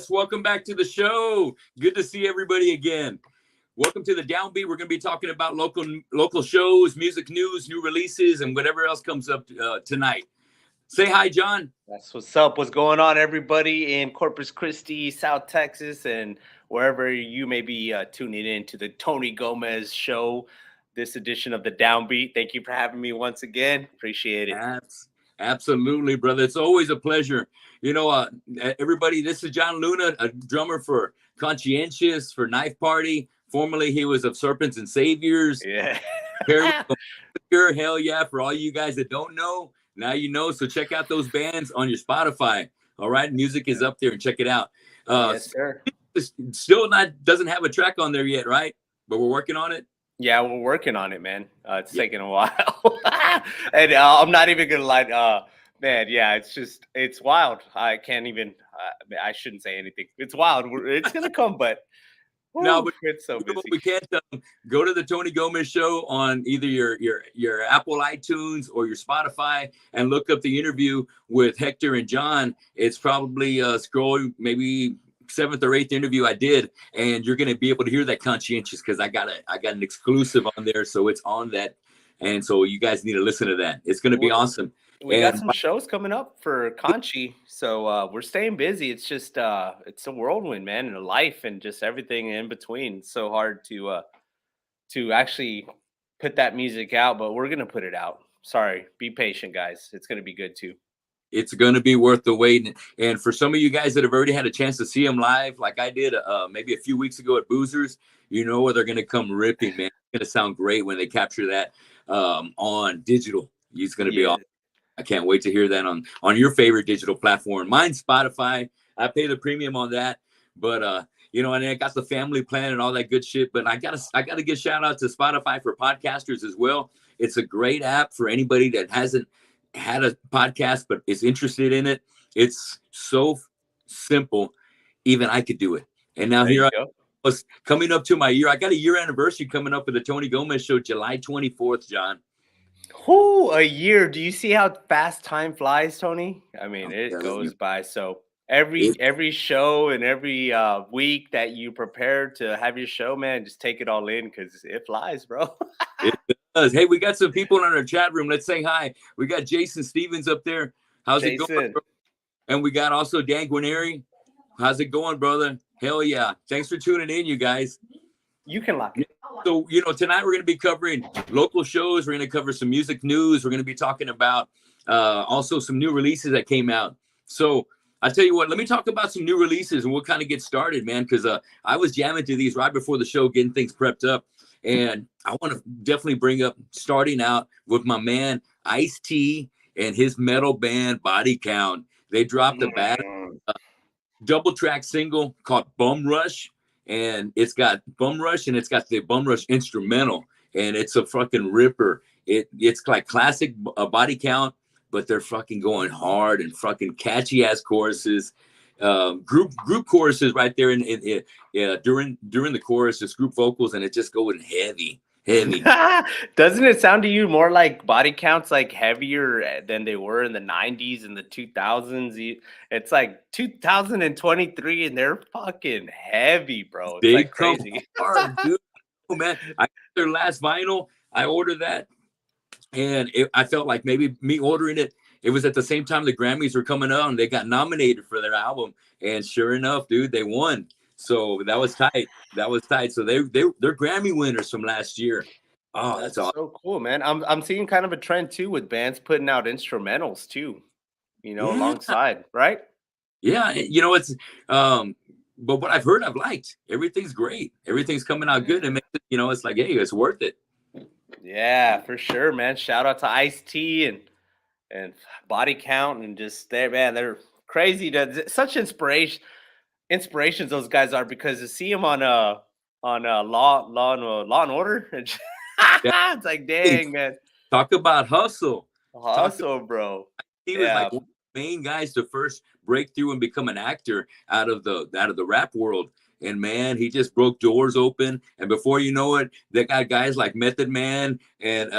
Yes, welcome back to the show. Good to see everybody again. Welcome to the Downbeat. We're going to be talking about local shows, music news, new releases, and whatever else comes up tonight. Say hi, John. That's what's up. What's going on, everybody in Corpus Christi, South Texas, and wherever you may be tuning in to the Tony Gomez Show, this edition of the Downbeat. Thank you for having me once again. Appreciate it. Absolutely, brother. It's always a pleasure. You know, everybody, this is John Luna, a drummer for Conscientious, for Knife Party. Formerly, he was of Serpents and Saviors. Yeah. Hell yeah, for all you guys that don't know. Now you know, so check out those bands on your Spotify. All right, music is up there, and check it out. Yes, sir. Still doesn't have a track on there yet, right? But we're working on it. Yeah, we're working on it, man. It's taking a while, and I'm not even gonna lie, man. Yeah, it's wild. I can't even. I shouldn't say anything. It's wild. It's gonna come, but. No, but it's so busy. We can't go to the Tony Gomez Show on either your Apple iTunes or your Spotify and look up the interview with Hector and John. It's probably scroll maybe 7th or 8th interview I did, and you're going to be able to hear that Conscientious because I got an exclusive on there, so it's on that, and so you guys need to listen to that. It's going to be awesome. We got some shows coming up for Conchi, so we're staying busy. It's just it's a whirlwind, man, and a life and just everything in between. It's so hard to actually put that music out, but we're gonna put it out. Sorry, be patient, guys. It's gonna be good too. It's going to be worth the wait. And for some of you guys that have already had a chance to see them live, like I did maybe a few weeks ago at Boozers, you know where they're going to come ripping, man. It's going to sound great when they capture that on digital. It's going to be awesome. I can't wait to hear that on your favorite digital platform. Mine's Spotify. I pay the premium on that, but you know, and I got the family plan and all that good shit. But I gotta give shout out to Spotify for podcasters as well. It's a great app for anybody that hasn't had a podcast but is interested in it. It's so simple, even I could do it. And now here I was coming up to my year. I got a year anniversary coming up with the Tony Gomez Show, July 24th, John. Oh, a year. Do you see how fast time flies, Tony? I mean, it goes by. So every show and every week that you prepare to have your show, man, just take it all in because it flies, bro. It does. Hey, we got some people in our chat room. Let's say hi. We got Jason Stevens up there. How's it going, bro? And we got also Dan Guarneri. How's it going, brother? Hell yeah. Thanks for tuning in, you guys. You can lock it. So, you know, tonight we're going to be covering local shows. We're going to cover some music news. We're going to be talking about also some new releases that came out. So I tell you what, let me talk about some new releases and we'll kind of get started, man, because I was jamming to these right before the show, getting things prepped up. And I want to definitely bring up starting out with my man Ice-T and his metal band Body Count. They dropped a bad double track single called Bum Rush. And it's got Bum Rush and it's got the Bum Rush instrumental, and it's a fucking ripper. It's like classic Body Count, but they're fucking going hard and fucking catchy ass choruses, group choruses right there during the chorus, just group vocals, and it just going heavy. Doesn't it sound to you more like Body Count's like heavier than they were in the 90s and the 2000s? It's like 2023 and they're fucking heavy, bro. It's like crazy. Hard, dude. Oh, man. I got their last vinyl. I ordered that, and I felt like maybe me ordering it, it was at the same time the Grammys were coming out and they got nominated for their album, and sure enough, dude, they won. So that was tight. So they're Grammy winners from last year. Oh, that's awesome. So cool, man. I'm seeing kind of a trend too with bands putting out instrumentals too, you know, alongside, right? Yeah, you know, it's but what I've heard, I've liked. Everything's great. Everything's coming out good, and makes it, you know, it's like, hey, it's worth it. Yeah, for sure, man. Shout out to Ice-T and Body Count and just there, man. They're crazy. Such inspirations those guys are, because to see them on Law and Order, it's like, dang, man. Talk about hustle, bro. He was like one of the main guys to first break through and become an actor out of the rap world. And man, he just broke doors open. And before you know it, they got guys like Method Man and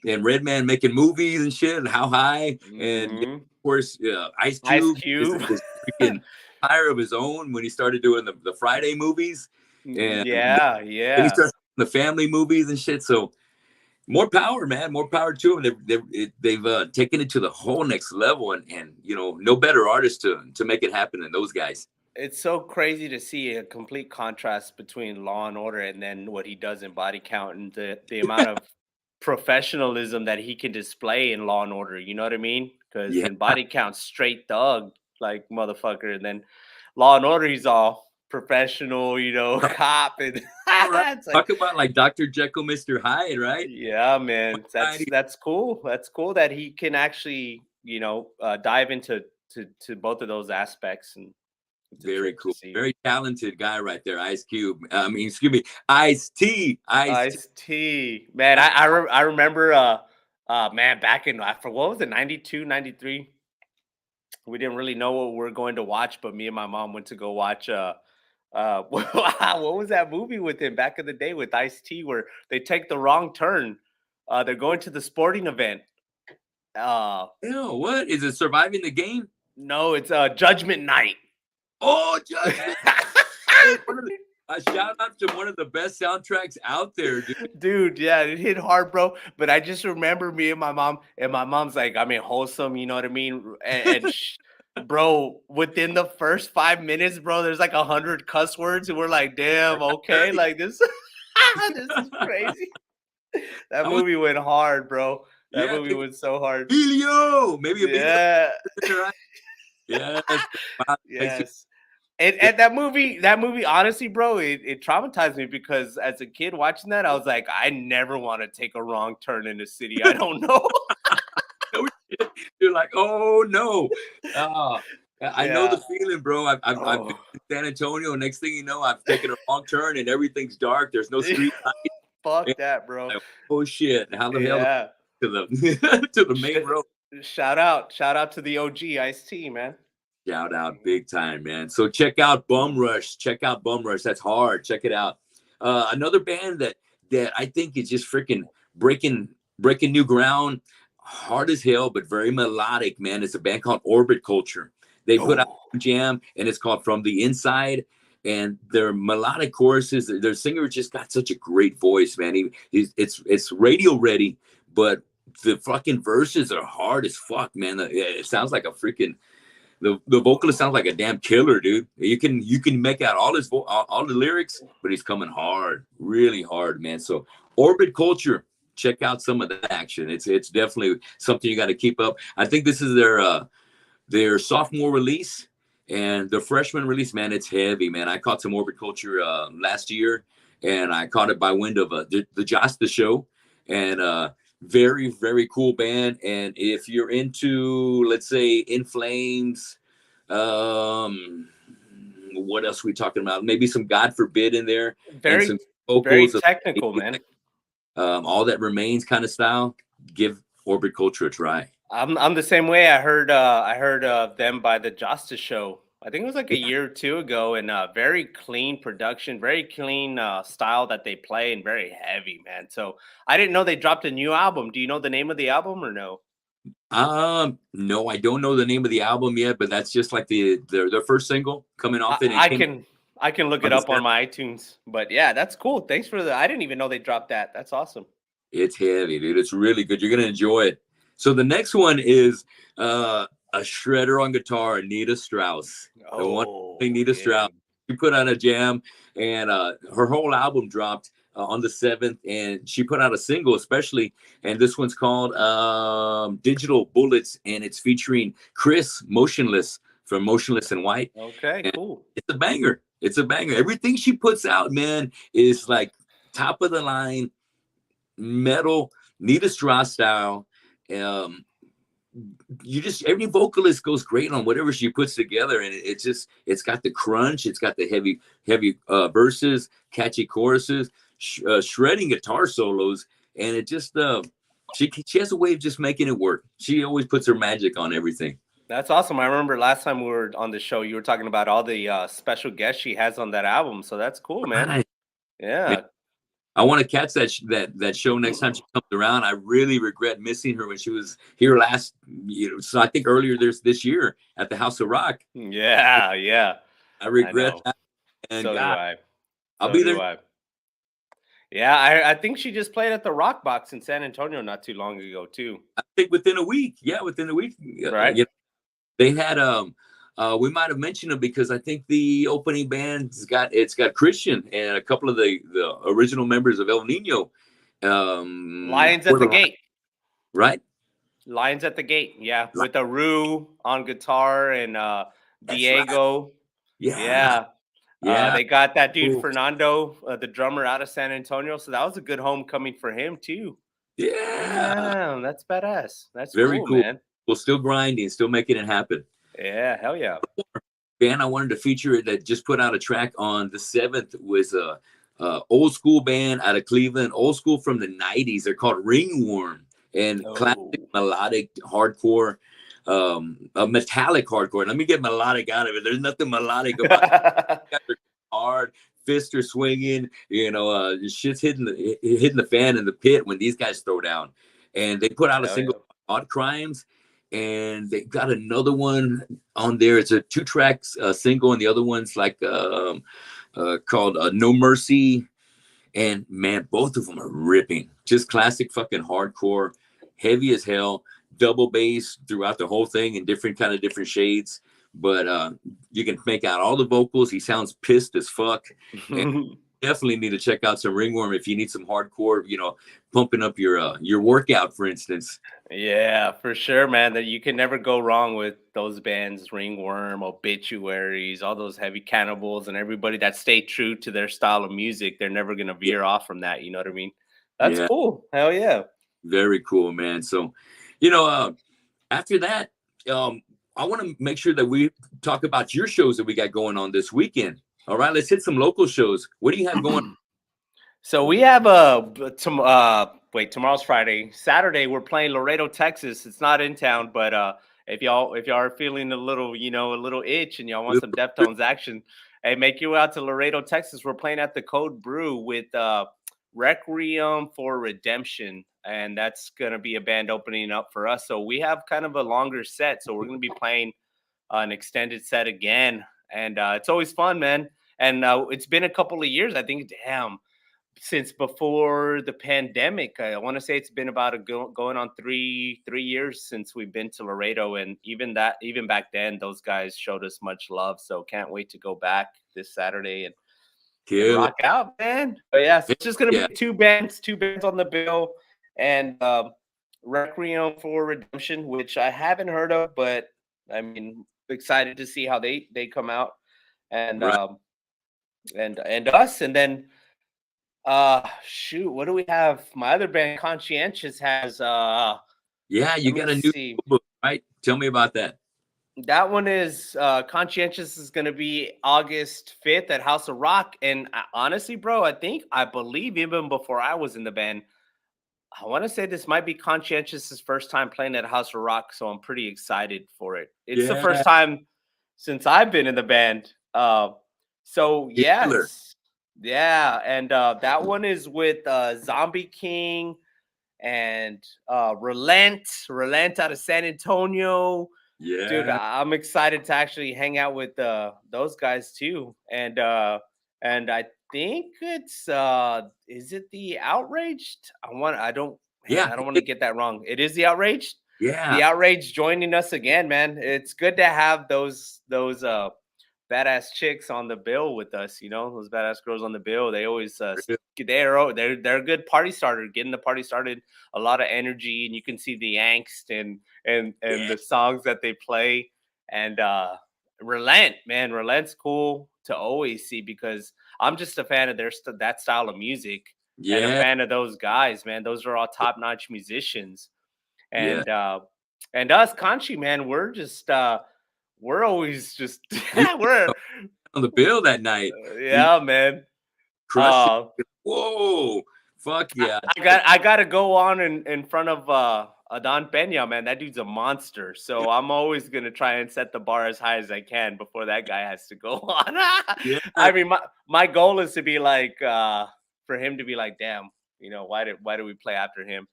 Redman making movies and shit. And How High, and of course Ice Cube. Ice Cube. empire of his own when he started doing the Friday movies, and Yeah, then he yeah. started the family movies and shit. So more power, man. More power to him. They've taken it to the whole next level, and no better artist to make it happen than those guys. It's so crazy to see a complete contrast between Law and Order and then what he does in Body Count, and the amount of professionalism that he can display in Law and Order. You know what I mean? Because Yeah, in Body Count, straight thug like motherfucker, and then Law and Order, he's all professional, cop, and all right. it's like, Talk about like Dr. Jekyll, Mr. Hyde, right? yeah, man, that's cool. That's cool that he can actually, dive into to both of those aspects, and it's a Very trip to cool. see. Very talented guy right there, Ice Cube. I mean, excuse me, Ice T. Ice T. Ice T, man. I remember, man, back in for what was it, 92, 93. We didn't really know what we were going to watch, but me and my mom went to go watch. What was that movie with him back in the day with Ice T, where they take the wrong turn? They're going to the sporting event. Ew, what is it? Surviving the game? No, it's Judgment Night. Oh, Judgment. A shout out to one of the best soundtracks out there, dude. Dude, yeah, it hit hard, bro. But I just remember me and my mom, and my mom's like, I mean, wholesome, you know what I mean? Bro, within the first 5 minutes, bro, there's like 100 cuss words, and we're like, damn, okay, like this, this is crazy. That movie went hard, bro. That movie went so hard. Helio, maybe a Yeah. Yes. Yes. And that movie, honestly, bro, it traumatized me, because as a kid watching that, I was like, I never want to take a wrong turn in the city. I don't know. You're like, oh no. I know the Yeah. feeling, bro. I've been in San Antonio. Next thing you know, I've taken a wrong turn and everything's dark. There's no street light. Fuck that, bro. Like, oh shit. How the hell Yeah. to the to the main road? Shout out to the OG Ice-T, man. Shout out big time, man. So check out Bum Rush. Check out Bum Rush. That's hard. Check it out. Another band that I think is just freaking breaking new ground. Hard as hell, but very melodic, man. It's a band called Orbit Culture. They put out a jam, and it's called From the Inside. And their melodic choruses, their singer just got such a great voice, man. It's radio ready, but the fucking verses are hard as fuck, man. It sounds like a freaking the vocalist sounds like a damn killer, dude. You can make out all all the lyrics, but he's coming hard, really hard, man. So Orbit Culture, check out some of that action. It's definitely something you got to keep up. I think this is their sophomore release, and the freshman release, man, it's heavy, man. I caught some Orbit Culture last year, and I caught it by wind of the Josta show, and very, very cool band. And if you're into, let's say, In Flames, what else are we talking about? Maybe some God Forbid in there, and some vocals, very technical, man. All That Remains kind of style. Give Orbit Culture a try. I'm the same way. I heard them by the Josta show. I think it was like a year or two ago, and very clean production, very clean style that they play, and very heavy, man. So I didn't know they dropped a new album. Do you know the name of the album or no? No, I don't know the name of the album yet, but that's just like their first single coming off it. I can look it up on my iTunes. But yeah, that's cool. Thanks for I didn't even know they dropped that. That's awesome. It's heavy, dude. It's really good. You're gonna enjoy it. So the next one is a shredder on guitar, Nita Straus. The one Nita Straus. She put out a jam, and her whole album dropped on the 7th, and she put out a single especially, and this one's called Digital Bullets, and it's featuring Chris Motionless from Motionless in White. Okay, and cool. It's a banger. It's a banger. Everything she puts out, man, is like top of the line metal, Nita Straus style. Every vocalist goes great on whatever she puts together, and it's got the crunch, it's got the heavy verses, catchy choruses, shredding guitar solos, and it just she has a way of just making it work. She always puts her magic on everything. That's awesome. I remember last time we were on the show, you were talking about all the special guests she has on that album. So that's cool, man. Right. Yeah. I want to catch that show next time she comes around. I really regret missing her when she was here last, so I think earlier this year at the House of Rock. Yeah, yeah. I I regret know. that. And So do God, I. I'll So be do there. I. Yeah, I think she just played at the Rock Box in San Antonio not too long ago too. I think within a week. Yeah, within a week. Right? They had we might have mentioned them because I think the opening band's got Christian and a couple of the original members of El Nino. Lions at For the the Gate. right? Lions at the Gate. Yeah, with Aru on guitar and That's right. Diego. Yeah. Yeah. Yeah. They got that dude Cool. Fernando, the drummer out of San Antonio. So that was a good homecoming for him too. Yeah. Damn, that's badass. That's Very cool, cool. man. Well, still grinding, still making it happen. Yeah, hell yeah. Band I wanted to feature that just put out a track on the 7th was a old school band out of Cleveland, old school from the 90s. They're called Ringworm, and classic Oh. melodic hardcore, a metallic hardcore. Let me get melodic out of it. There's nothing melodic about it. Hard, fists are swinging, shit's hitting the fan in the pit when these guys throw down. And they put out a Hell single, yeah. Odd Crimes, and they got another one on there. It's a 2-track single, and the other one's like called No Mercy. And man, both of them are ripping. Just classic fucking hardcore, heavy as hell, double bass throughout the whole thing in different shades. But you can make out all the vocals. He sounds pissed as fuck. And definitely need to check out some Ringworm if you need some hardcore, pumping up your workout, for instance. Yeah, for sure, man. That you can never go wrong with those bands, Ringworm, Obituaries, all those heavy Cannibals, and everybody that stay true to their style of music. They're never gonna Yeah. veer off from that. You know what I mean? That's Yeah. cool. Hell yeah. Very cool, man. So, you know, after that, I want to make sure that we talk about your shows that we got going on this weekend. All right, let's hit some local shows. What do you have going? So we have tomorrow's Friday. Saturday we're playing Laredo, Texas. It's not in town, but if y'all are feeling a little, a little itch and y'all want some Deftones action, hey, make your way out to Laredo, Texas. We're playing at the Code Brew with Requiem for Redemption, and that's gonna be a band opening up for us. So we have kind of a longer set. So we're gonna be playing an extended set again, and it's always fun, man. And it's been a couple of years, I think. Damn, since before the pandemic. I want to say it's been about going on three years since we've been to Laredo, and even back then, those guys showed us much love. So can't wait to go back this Saturday and rock out, man. But yeah, so it's just gonna be two bands on the bill, and Requiem for Redemption, which I haven't heard of, but I mean, excited to see how they come out, and Right. And us, and then shoot, what do we have? My other band, Conscientious, has Yeah, you let me got a new see. book, right? Tell me about that. That one is Conscientious is gonna be August 5th at House of Rock. And honestly, bro, I believe even before I was in the band, I want to say this might be Conscientious's first time playing at House of Rock, so I'm pretty excited for it. It's the Yeah, first time since I've been in the band. So Hitler. yes, yeah, and that one is with Zombie King and Relent out of San Antonio. Dude, Yeah, I'm excited to actually hang out with those guys too. And I think it's is it the Outraged? I don't man, yeah, I don't want to get that wrong. It is the Outraged. The yeah. Outraged joining us again, man. It's good to have those badass chicks on the bill with us, those badass girls on the bill. They always they're a good party starter, getting the party started, a lot of energy, and you can see the angst and Yeah. the songs that they play. And Relent's cool to always see because I'm just a fan of that style of music and a Yeah, fan of those guys, man. Those are all top-notch musicians. yeah. And us, Conchi, man, we're just we're always just You we're were on the bill that night. You yeah, man. crushed it. Uh, Whoa, fuck I, yeah. I got to go on in front of Adon Pena, man. That dude's a monster. So I'm always gonna try and set the bar as high as I can before that guy has to go on. Yeah, I mean, my goal is to be like for him to be like, damn, why did we play after him?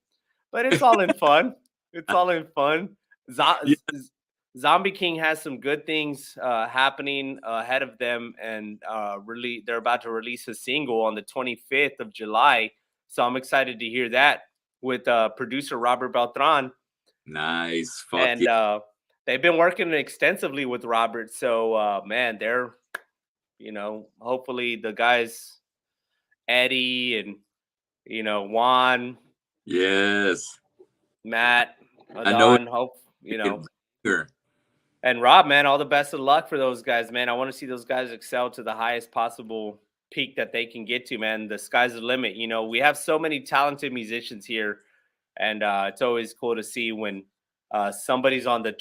But it's all in fun. It's all in fun. Yeah. Zombie King has some good things happening ahead of them, and really they're about to release a single on the 25th of July. So I'm excited to hear that with producer Robert Beltran. Nice. Fuck And yeah. they've been working extensively with Robert. So man, they're hopefully the guys Eddie and Juan, Yes. Matt, I know Adon, hope it's bigger. and Rob, man, all the best of luck for those guys, man. I want to see those guys excel to the highest possible peak that they can get to, man. The sky's the limit. We have so many talented musicians here, and it's always cool to see when somebody's on the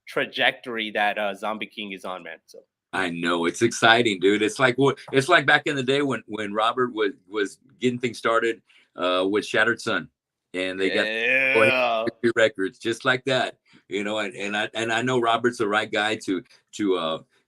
trajectory that Zombie King is on, man. So I know it's exciting, dude. It's like back in the day when Robert was getting things started with Shattered Sun, and they got yeah, records just like that, and I know Robert's the right guy to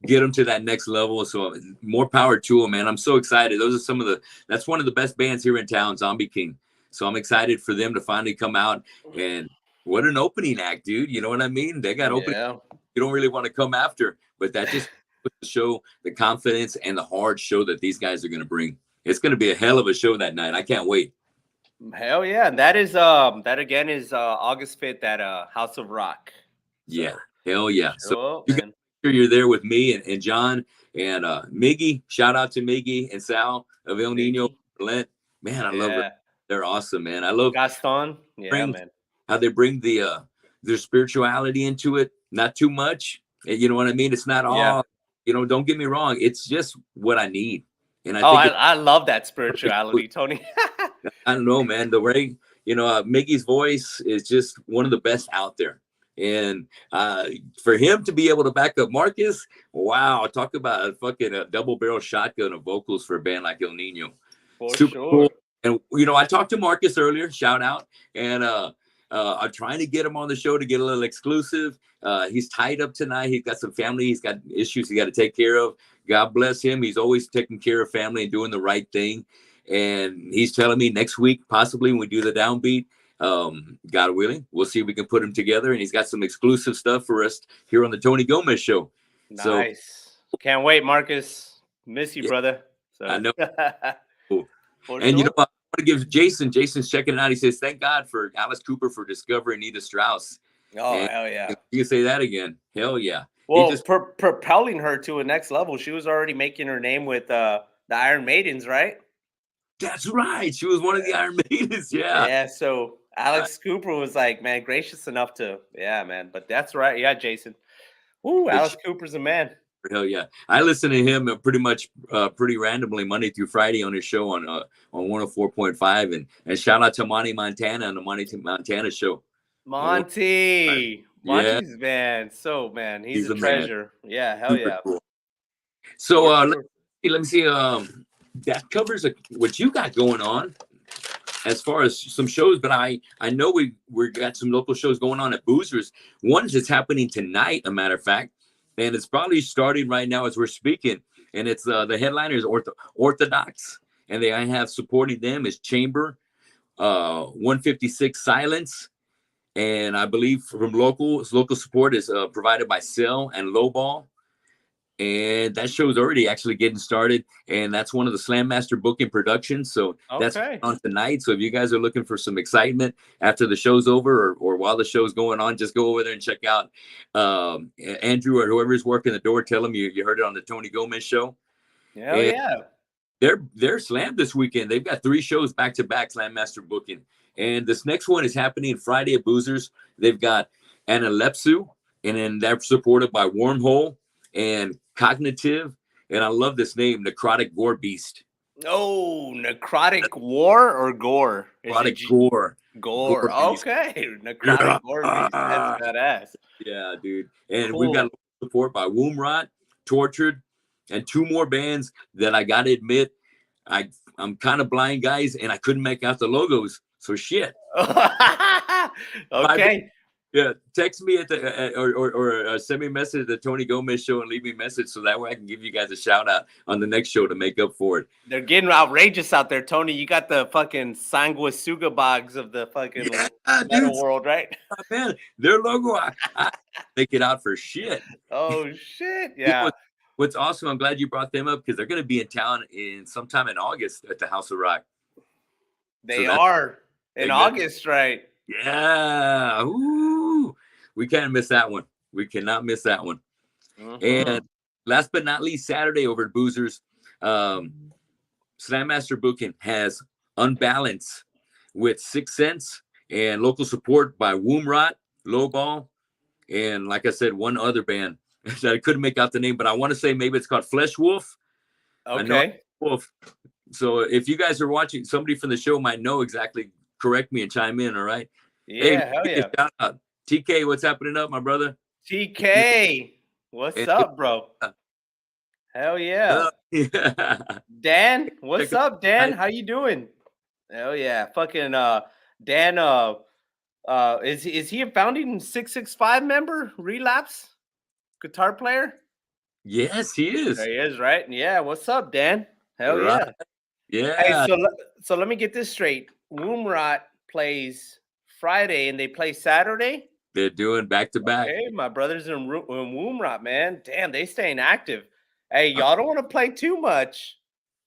get him to that next level. So more power to him, man. I'm so excited. Those are that's one of the best bands here in town, Zombie King. So I'm excited for them to finally come out, and what an opening act, dude. You know what I mean? They got opening. yeah. You don't really want to come after, but that just to show the confidence and the hard show that these guys are going to bring. It's going to be a hell of a show that night. I can't wait. Hell yeah. And that again is August 5th at House of Rock. So, Yeah. Hell yeah. So you make sure you're there with me and John and Miggy. Shout out to Miggy and Sal of El Nino. Man, I love it. They're awesome, man. I love Gaston. Yeah, man. How they bring their spirituality into it. Not too much. You know what I mean? It's not all, don't get me wrong. It's just what I need. And I love that spirituality, Tony. I don't know, man. The way, Miggy's voice is just one of the best out there. And for him to be able to back up Marcus, wow, talk about a fucking double barrel shotgun of vocals for a band like El Nino. Super cool. And, I talked to Marcus earlier, shout out. And I'm trying to get him on the show to get a little exclusive. He's tied up tonight. He's got some family. He's got issues he got to take care of. God bless him. He's always taking care of family and doing the right thing. And he's telling me next week, possibly when we do the Downbeat, God willing, we'll see if we can put him together. And he's got some exclusive stuff for us here on the Tony Gomez Show. Nice. So, can't wait, Marcus. Miss you, brother. So. I know. Cool. And I want to give Jason's checking it out. He says, thank God for Alice Cooper for discovering Nita Straus. Oh, and hell yeah. You can say that again. Hell yeah. Well, propelling her to a next level. She was already making her name with the Iron Maidens, right? That's right. She was one of the Iron Maidens. Yeah. Yeah. So Alex Cooper was like, man, gracious enough to, man. But that's right. Yeah, Jason. Ooh, Alex Cooper's a man. Hell yeah. I listen to him pretty randomly Monday through Friday on his show on 104.5. And shout out to Monty Montana on the Monty Montana show. Monty's man. So, man, he's a treasure. Man. Yeah, hell yeah. Cool. So let me see. That covers what you got going on as far as some shows, but I know we got some local shows going on at Boozers. One is happening tonight, a matter of fact, and it's probably starting right now as we're speaking. And it's the headliner is Orthodox, and they have supporting them is Chamber, 156 Silence, and I believe from local support is provided by Cell and Lowball. And that show's already actually getting started. And that's one of the Slam Master booking productions. So that's on tonight. So if you guys are looking for some excitement after the show's over or while the show's going on, just go over there and check out Andrew or whoever's working the door. Tell them you heard it on the Tony Gomez Show. Yeah. They're slammed this weekend. They've got 3 shows back to back Slam Master booking. And this next one is happening Friday at Boozers. They've got Analepsu, and then they're supported by Wormhole and Cognitive, and I love this name, Necrotic Gore Beast. Oh, Necrotic War or Gore? Necrotic Gore. Gore. Okay. Necrotic Gore Beast. That's badass. Yeah, dude. And we've got support by Womb Rot, Tortured, and 2 more bands that I gotta admit, I'm kind of blind, guys, and I couldn't make out the logos. So shit. Okay. Yeah, text me at the or send me a message at the Tony Gomez show and leave me a message so that way I can give you guys a shout out on the next show to make up for it. They're getting outrageous out there, Tony. You got the fucking sanguisuga bogs of the fucking metal Dude, world, right? man, their logo, I make it out for shit. Oh shit, You know yeah. what's awesome? I'm glad you brought them up because they're going to be in town in sometime in August at the House of Rock. They are in August, right? Yeah. Ooh, we can't miss that one. We cannot miss that one. And last but not least, Saturday over at Boozers, Slam Master Booking has Unbalance with 6 Cents and local support by Woomrot, Lowball, and like I said, one other band that I couldn't make out the name, but I want to say maybe it's called Flesh Wolf. Okay. Wolf. So if you guys are watching, somebody from the show might know exactly. Correct me and chime in. All right. Yeah, Hey, hell yeah. Shout out. TK, what's happening up, my brother? TK, what's up, bro? Hell yeah. Dan, what's up, Dan? How you doing? Hell yeah. Fucking Dan is he a founding 665 member? Relapse guitar player? Yes, he is. There he is, right? Yeah, what's up, Dan? Hell right. Yeah. Yeah. Hey, so let me get this straight. Woomrot plays Friday and they play Saturday? They're doing back to back. Hey, my brothers in Woomrot, man. Damn, they staying active. Hey, y'all don't want to play too much.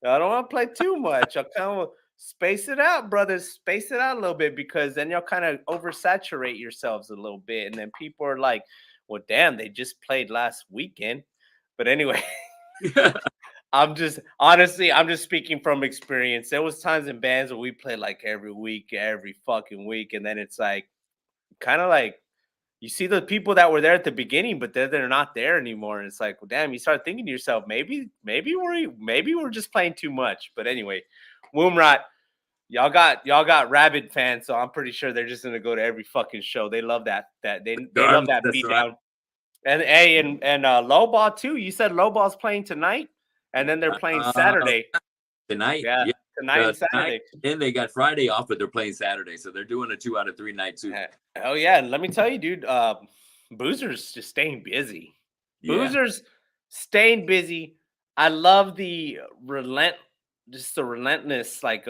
Y'all don't want to play too much. I'll kind of space it out, brothers. Space it out a little bit because then y'all kind of oversaturate yourselves a little bit. And then people are like, well, damn, they just played last weekend. But anyway, I'm just speaking from experience. There was times in bands where we played like every week, every fucking week. And then it's like, kind of like, you see the people that were there at the beginning, but they're not there anymore. And it's like, well, damn, you start thinking to yourself, maybe we're just playing too much. But anyway, Woomrot, y'all got rabid fans, so I'm pretty sure they're just gonna go to every fucking show. They love that they love that beat down. And hey, and Lowball too. You said Lowball's playing tonight, and then they're playing Saturday. Tonight, yeah. Tonight and Saturday. Then they got Friday off, but they're playing Saturday, so they're doing a 2 out of 3 night too. Hell yeah! And let me tell you, dude, Boozer's just staying busy. Yeah. Boozer's staying busy. I love the relentless, like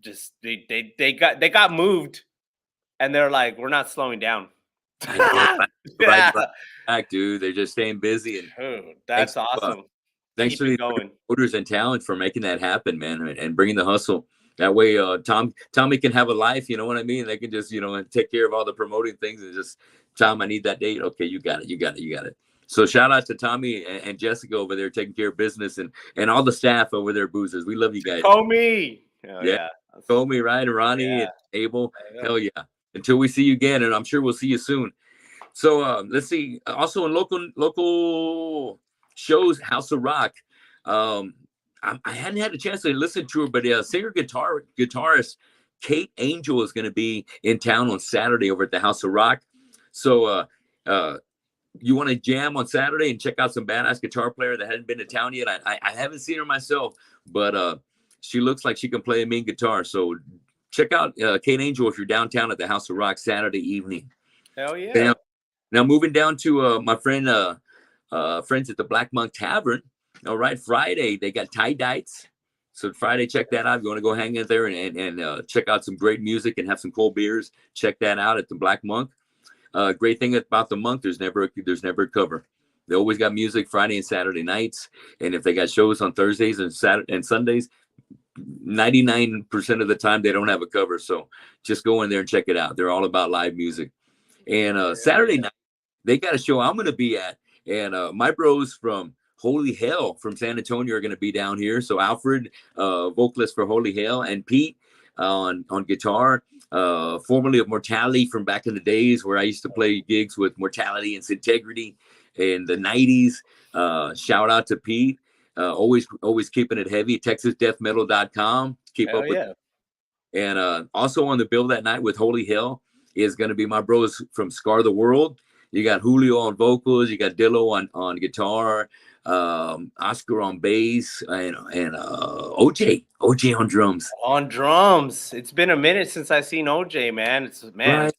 just they got moved, and they're like, we're not slowing down. Right, dude, they're just staying busy, and that's awesome. Thanks to the promoters and talent for making that happen, man, and bringing the hustle. That way, Tommy can have a life. You know what I mean? They can just, take care of all the promoting things and just, Tom, I need that date. Okay, you got it. So shout out to Tommy and Jessica over there taking care of business and all the staff over there, Boozers. We love you guys. Comey. Yeah. Comey, right? And Ronnie and Abel. Hell yeah. Until we see you again, and I'm sure we'll see you soon. So let's see. Also in local shows, House of Rock. I hadn't had a chance to listen to her, but singer guitarist Kate Angel is going to be in town on Saturday over at the House of Rock. So you want to jam on Saturday and check out some badass guitar player that hadn't been to town yet? I haven't seen her myself, but she looks like she can play a mean guitar. So check out Kate Angel if you're downtown at the House of Rock Saturday evening. Hell yeah. Now moving down to my friends at the Black Monk Tavern. All right, Friday they got tie dyes. So Friday, check that out. If you want to go hang in there and check out some great music and have some cold beers, check that out at the Black Monk. Great thing about the Monk, there's never a cover. They always got music Friday and Saturday nights, and if they got shows on Thursdays and Saturday and Sundays, 99% of the time they don't have a cover. So just go in there and check it out. They're all about live music. And Saturday night they got a show I'm going to be at, and my bros from Holy Hell from San Antonio are going to be down here. So Alfred, vocalist for Holy Hell, and Pete on guitar, formerly of Mortality from back in the days where I used to play gigs with Mortality and Integrity in the 90s. Shout out to Pete. Always keeping it heavy. TexasDeathMetal.com. Keep up with it. And also on the bill that night with Holy Hell is going to be my bros from Scar the World. You got Julio on vocals. You got Dillo on guitar. Oscar on bass, and OJ on drums. It's been a minute since I've seen OJ, man. Right.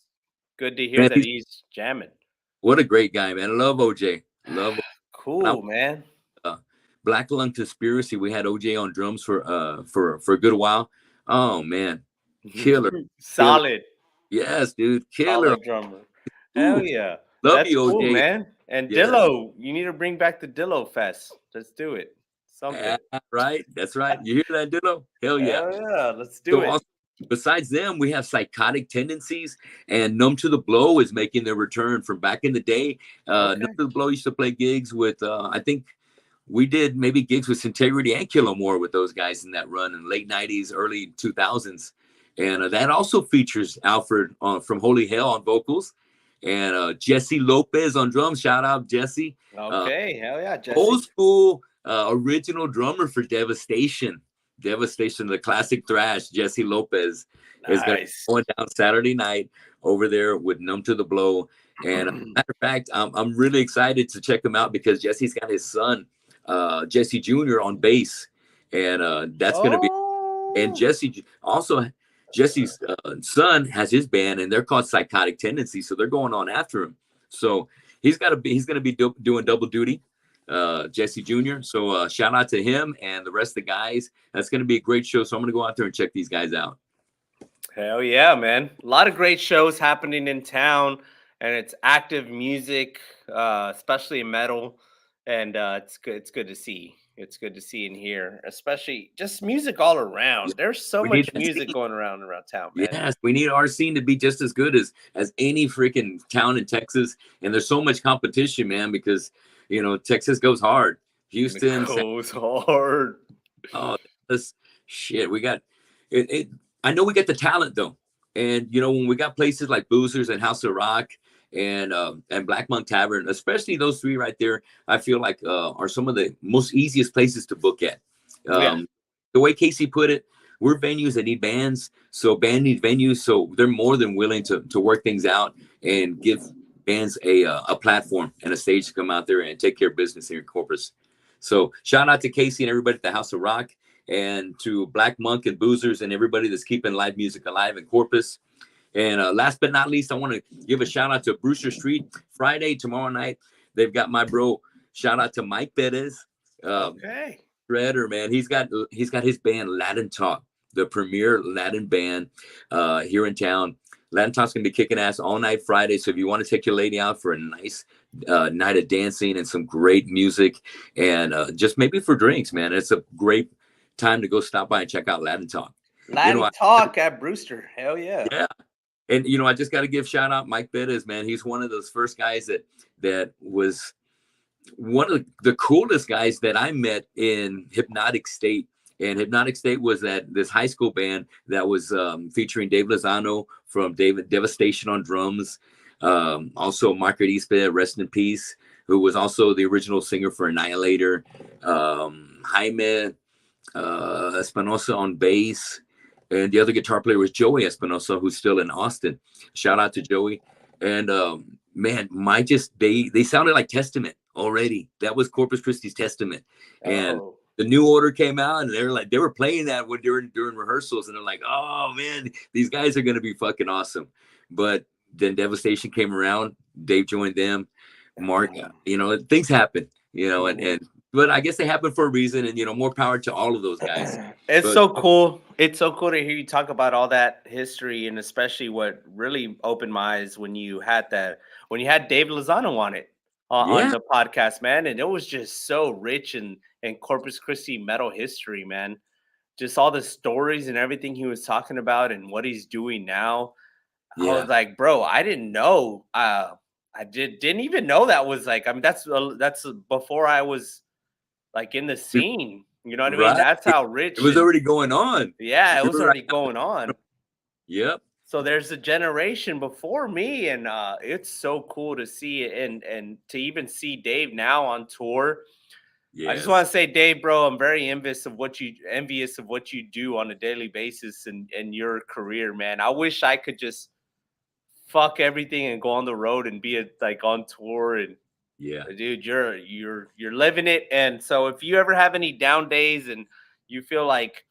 good to hear Man, that he's jamming. what a great guy, man. I love OJ. Love when I Cool, man. uh, Black Lung Conspiracy. We had OJ on drums for a good while. Oh man, killer, killer. Solid, Yes, dude, killer. solid drummer. Hell Ooh, yeah. love That's you, cool, OJ. man. And Yes, Dillo, you need to bring back the Dillo Fest. Let's do it. yeah, Something. right. That's right. You hear that, Dillo? Hell yeah. Hell yeah. Let's do So it. also, besides them, we have Psychotic Tendencies and Numb to the Blow is making their return from back in the day. Numb Okay. to the Blow used to play gigs with, I think we did maybe gigs with Integrity and Killamore with those guys in that run in the late 90s, early 2000s. And that also features Alfred from Holy Hell on vocals and Jesse Lopez on drums. Shout out, Jesse. Okay. Hell yeah, Old Jesse. school original drummer for Devastation. Devastation, the classic thrash. Jesse Lopez is going to be Nice. going down Saturday night over there with Numb to the Blow. And matter of fact, I'm really excited to check him out because Jesse's got his son, Jesse Jr. on bass, and that's going to be. And Oh. Jesse also, Jesse's son has his band, and they're called Psychotic Tendency, so they're going on after him. So he's going to be doing double duty, Jesse Jr. So shout out to him and the rest of the guys. That's going to be a great show. So I'm going to go out there and check these guys out. Hell yeah, man. A lot of great shows happening in town, and it's active music, especially in metal. And it's good. It's good to see. It's good to see and hear, especially just music all Yeah, around. There's so we need much that music scene. going around town, man. Yes, we need our scene to be just as good as any freaking town in Texas. And there's so much competition, man, because Texas goes hard. It Houston, goes hard. oh, this shit. We got it. I know we got the talent though, and when we got places like Boozers and House of Rock and Black Monk Tavern, especially those three right there, I feel like are some of the most easiest places to book at. Yeah. The way Casey put it, we're venues that need bands, so band needs venues, so they're more than willing to work things out and give bands a platform and a stage to come out there and take care of business here in Corpus. So shout out to Casey and everybody at the House of Rock and to Black Monk and Boozers and everybody that's keeping live music alive in Corpus. And last but not least, I want to give a shout out to Brewster Street Friday, tomorrow night. They've got my bro. Shout out to Mike Perez, Okay. Shredder, man. He's got his band Latin Talk, the premier Latin band here in town. Latin Talk's gonna be kicking ass all night Friday. So if you want to take your lady out for a nice night of dancing and some great music, and just maybe for drinks, man, it's a great time to go stop by and check out Latin Talk. Latin Talk at Brewster. Hell yeah. Yeah, and I just got to give shout out Mike Bettis, man. He's one of those first guys that was one of the coolest guys that I met in Hypnotic State. And Hypnotic State was this high school band that was featuring Dave Lozano from Devastation on drums. Also Margaret Eastbed, rest in peace, who was also the original singer for Annihilator. Jaime Espinosa on bass. And the other guitar player was Joey Espinosa, who's still in Austin. Shout out to Joey. And man, they sounded like Testament already. That was Corpus Christi's Testament. And the New Order came out, and they were playing that during during and they're like, oh man, these guys are gonna be fucking awesome. But then Devastation came around. Dave joined them. Mark, things happen, and but I guess they happen for a reason, and more power to all of those guys. It's so cool. It's so cool to hear you talk about all that history, and especially what really opened my eyes when you had Dave Lozano on it on the podcast, man. And it was just so rich in Corpus Christi metal history, man. Just all the stories and everything he was talking about and what he's doing now. I was like, bro, I didn't know. I didn't even know that was like. I mean, that's before I was like in the scene. You know what I mean? That's how rich it was already going on. Yeah, it was already going on. Yep. So there's a generation before me, and it's so cool to see it and to even see Dave now on tour. I just want to say, Dave, bro, I'm very envious of what you do on a daily basis and your career, man. I wish I could just fuck everything and go on the road and be like on tour and dude, you're living it. And so if you ever have any down days and you feel like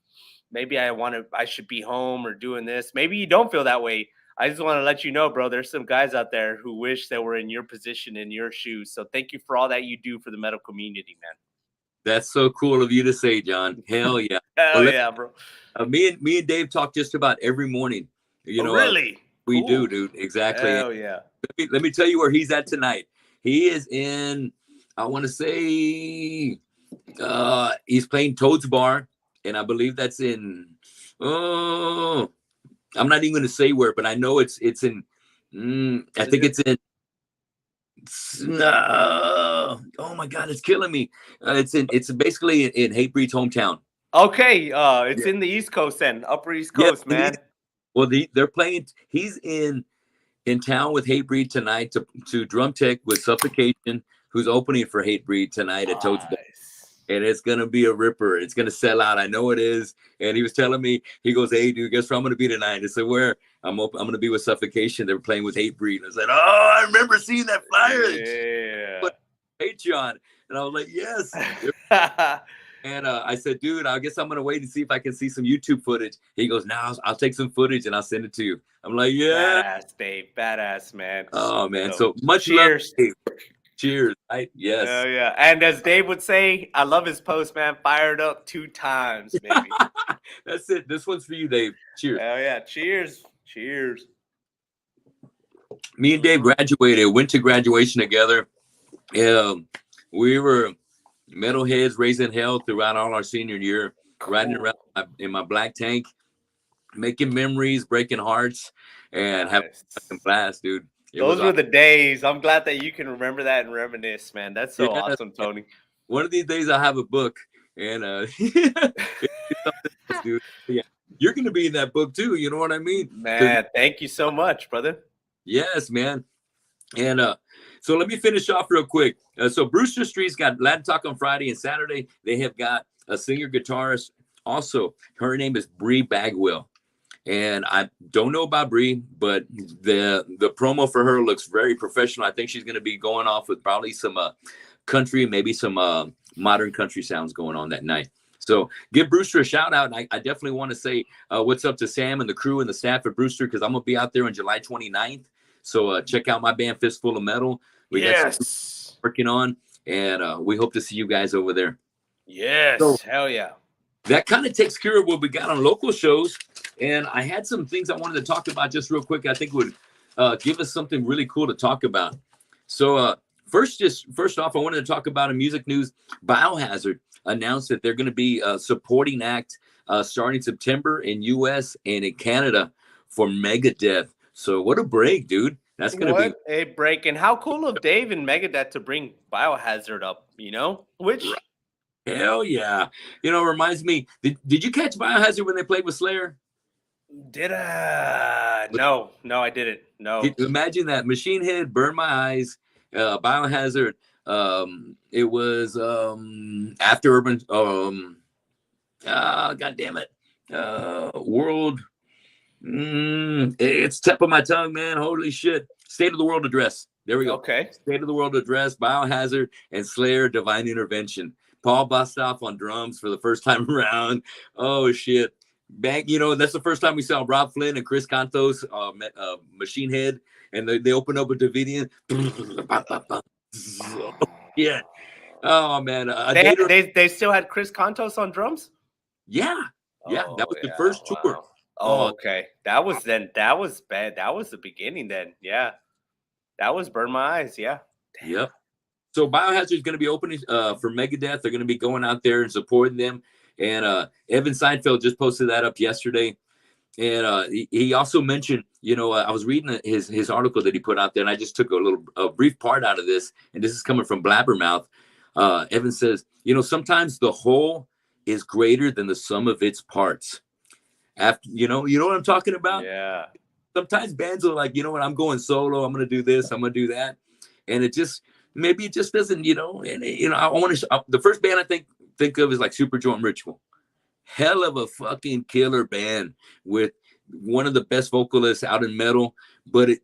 maybe I should be home or doing this, maybe you don't feel that way, I just want to let you know, bro, there's some guys out there who wish they were in your position, in your shoes. So thank you for all that you do for the metal community, man. That's so cool of you to say, John. Hell yeah. Hell Well, yeah, bro. me and Dave talk just about every morning. Oh, really? We Cool. do, dude. Exactly. Hell yeah. Let me tell you where he's at tonight. He is in, I want to say, he's playing Toad's Bar, and I believe that's in, oh, I'm not even going to say where, but I know it's in, I think it's in, oh my God, it's killing me. It's basically in Hatebreed's hometown. Okay, it's in the East Coast then, Upper East Coast, man. Well, they're playing. He's in town with Hatebreed tonight to drum tech with Suffocation, who's opening for Hatebreed tonight at Toad's Bar. And it's gonna be a ripper. It's gonna sell out. I know it is. And he was telling me, he goes, "Hey, dude, guess where I'm gonna be tonight?" I said, "Where?" I'm gonna be with Suffocation. They were playing with Hatebreed. I said, "Oh, I remember seeing that flyer." Yeah. Patreon. And I was like, "Yes." And I said, "Dude, I guess I'm gonna wait and see if I can see some YouTube footage." He goes, "No, I'll take some footage and I'll send it to you." I'm like, "Yeah, badass, Dave, badass, man." Oh man, so much cheers. love. Cheers. Yes. Oh yeah. And as Dave would say, I love his post, man. Fired up 2 times, baby. That's it. This one's for you, Dave. Cheers. Oh yeah. Cheers. Cheers. Me and Dave graduated, went to graduation together. We were metalheads raising hell throughout all our senior year, riding around in my black tank, making memories, breaking hearts, and having a blast, dude. Those were the days. I'm glad that you can remember that and reminisce, man. That's so awesome, Tony. One of these days I'll have a book, and dude, yeah, you're gonna be in that book too. You know what I mean, man? Thank you so much, brother. Yes, man. And so let me finish off real quick. So Brewster Street's got Latin Talk on Friday and Saturday. They have got a singer guitarist. Also, her name is Bree Bagwell. And I don't know about Bree, but the promo for her looks very professional. I think she's going to be going off with probably some country, maybe some modern country sounds going on that night. So give Brewster a shout out. And I definitely want to say what's up to Sam and the crew and the staff at Brewster, because I'm going to be out there on July 29th. So check out my band Fistful of Metal. We got some working on, and we hope to see you guys over there. Yes, so, hell yeah. That kind of takes care of what we got on local shows. And I had some things I wanted to talk about just real quick. I think would give us something really cool to talk about. So first off, I wanted to talk about a music news. Biohazard announced that they're going to be a supporting act starting September in U.S. and in Canada for Megadeth. So what a break, dude. That's going to be a break. And how cool of Dave and Megadeth to bring Biohazard up, you know? Which... Hell yeah. You know, reminds me, did you catch Biohazard when they played with Slayer? Did I? No, I didn't. No. Imagine that. Machine Head, Burn My Eyes, Biohazard. It was after Urban. God damn it. World. It's tip of my tongue, man. Holy shit. State of the World Address. There we go. Okay. State of the World Address, Biohazard, and Slayer, Divine Intervention. Paul Bostoff on drums for the first time around. Oh shit. Back, you know, that's the first time we saw Rob Flynn and Chris Cantos, Machine Head, and they opened up with Davidian. Yeah. Oh man. They still had Chris Cantos on drums? Yeah. Yeah. That was the first tour. Oh, okay. That was bad. That was the beginning then. Yeah. That was Burn My Eyes. Yeah. Damn. Yep. So Biohazard is going to be opening for Megadeth. They're going to be going out there and supporting them. And Evan Seinfeld just posted that up yesterday. And he also mentioned, you know, I was reading his article that he put out there, and I just took a brief part out of this. And this is coming from Blabbermouth. Evan says, you know, sometimes the whole is greater than the sum of its parts. After, you know what I'm talking about? Yeah. Sometimes bands are like, you know what, I'm going solo. I'm going to do this. I'm going to do that. And maybe it just doesn't, you know, and, you know, I want to, the first band I think of is like Super Joint Ritual. Hell of a fucking killer band with one of the best vocalists out in metal, but it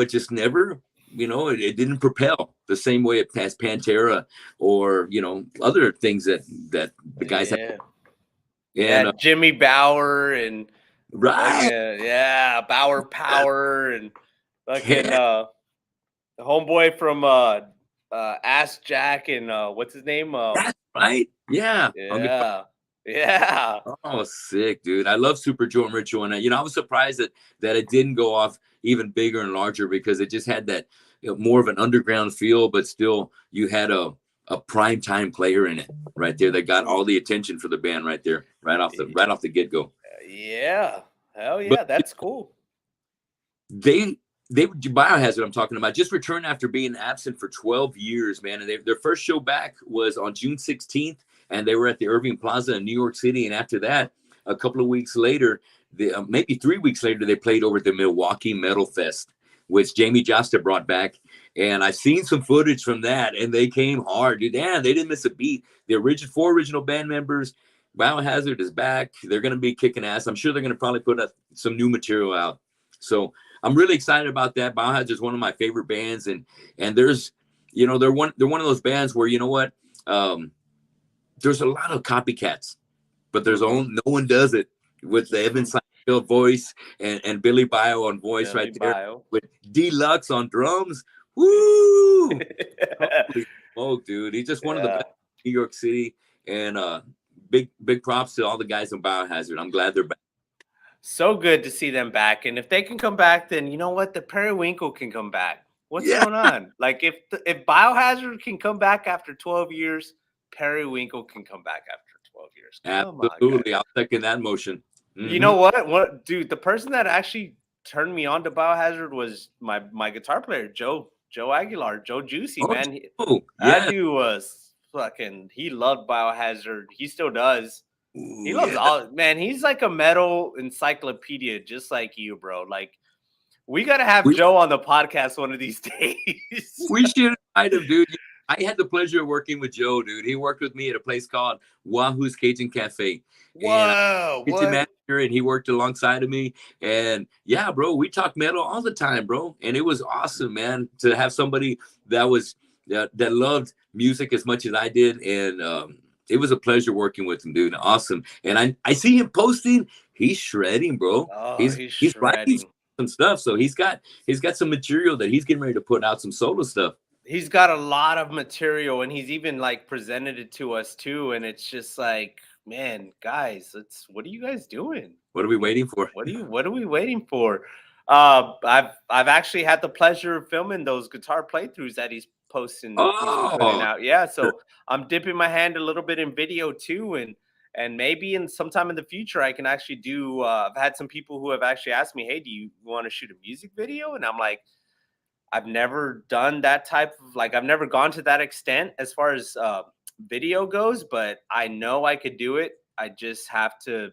just never, you know, it didn't propel the same way it passed Pantera or, you know, other things that the guys have. Yeah, Jimmy Bower and Right. Yeah, Bauer Power and fucking Yeah, the homeboy from Ask Jack and what's his name? that's right. Yeah. On guitar. Yeah. Yeah. Oh, sick, dude. I love Super Joe and Ritual. And, I was surprised that it didn't go off even bigger and larger because it just had that more of an underground feel, but still you had a prime time player in it right there that got all the attention for the band right there, right off the get go. Yeah. Hell But yeah, that's cool. they Biohazard I'm talking about just returned after being absent for 12 years, man. And their first show back was on June 16th, and they were at the Irving Plaza in New York City. And after that, a couple of weeks later, maybe 3 weeks later, they played over at the Milwaukee Metal Fest, which Jamie Josta brought back. And I've seen some footage from that, and they came hard, dude. Damn, they didn't miss a beat. The four original band members, Biohazard is back. They're going to be kicking ass. I'm sure they're going to probably put some new material out. So I'm really excited about that. Biohazard is one of my favorite bands, and there's, they're one of those bands where um, there's a lot of copycats, but no one does it with the Evan Seinfeld voice and Billy Bio on voice Billy right there Bio. with Deluxe on drums. Woo! Holy smoke, dude! He's just one of the Yeah. best in New York City, and big props to all the guys in Biohazard. I'm glad they're back. So good to see them back. And if they can come back, then you know what? The Periwinkle can come back. What's Yeah, going on? Like if Biohazard can come back after 12 years, Periwinkle can come back after 12 years. Come on, guys. absolutely. I'll second that motion. You Mm-hmm. know what? What dude, the person that actually turned me on to Biohazard was my guitar player, Joe Aguilar, Joe Juicy, Oh, man. That yeah. dude was fucking he loved Biohazard. He still does. He Ooh, loves yeah. all man. He's like a metal encyclopedia, just like you, bro. Like we gotta have We Joe on the podcast one of these days. we should invite him, dude. I had the pleasure of working with Joe, dude. He worked with me at a place called Wahoo's Cajun Cafe, and Whoa, kitchen what? manager, and he worked alongside of me. And yeah, bro, we talk metal all the time, bro. And it was awesome, man, to have somebody that loved music as much as I did. And it was a pleasure working with him, dude. Awesome. And I see him posting. He's shredding, bro. Oh, He's he's he's writing shredding. some stuff. So he's got some material that he's getting ready to put out some solo stuff. He's got a lot of material, and he's even like presented it to us too. And it's just like, man, guys, what are you guys doing? What are we waiting for? What are we waiting for? I've actually had the pleasure of filming those guitar playthroughs that he's been putting Oh, out. Yeah, so I'm dipping my hand a little bit in video too, and maybe in sometime in the future I can actually do. I've had some people who have actually asked me, "Hey, do you want to shoot a music video?" And I'm like, I've never done that type of like I've never gone to that extent as far as video goes, but I know I could do it. I just have to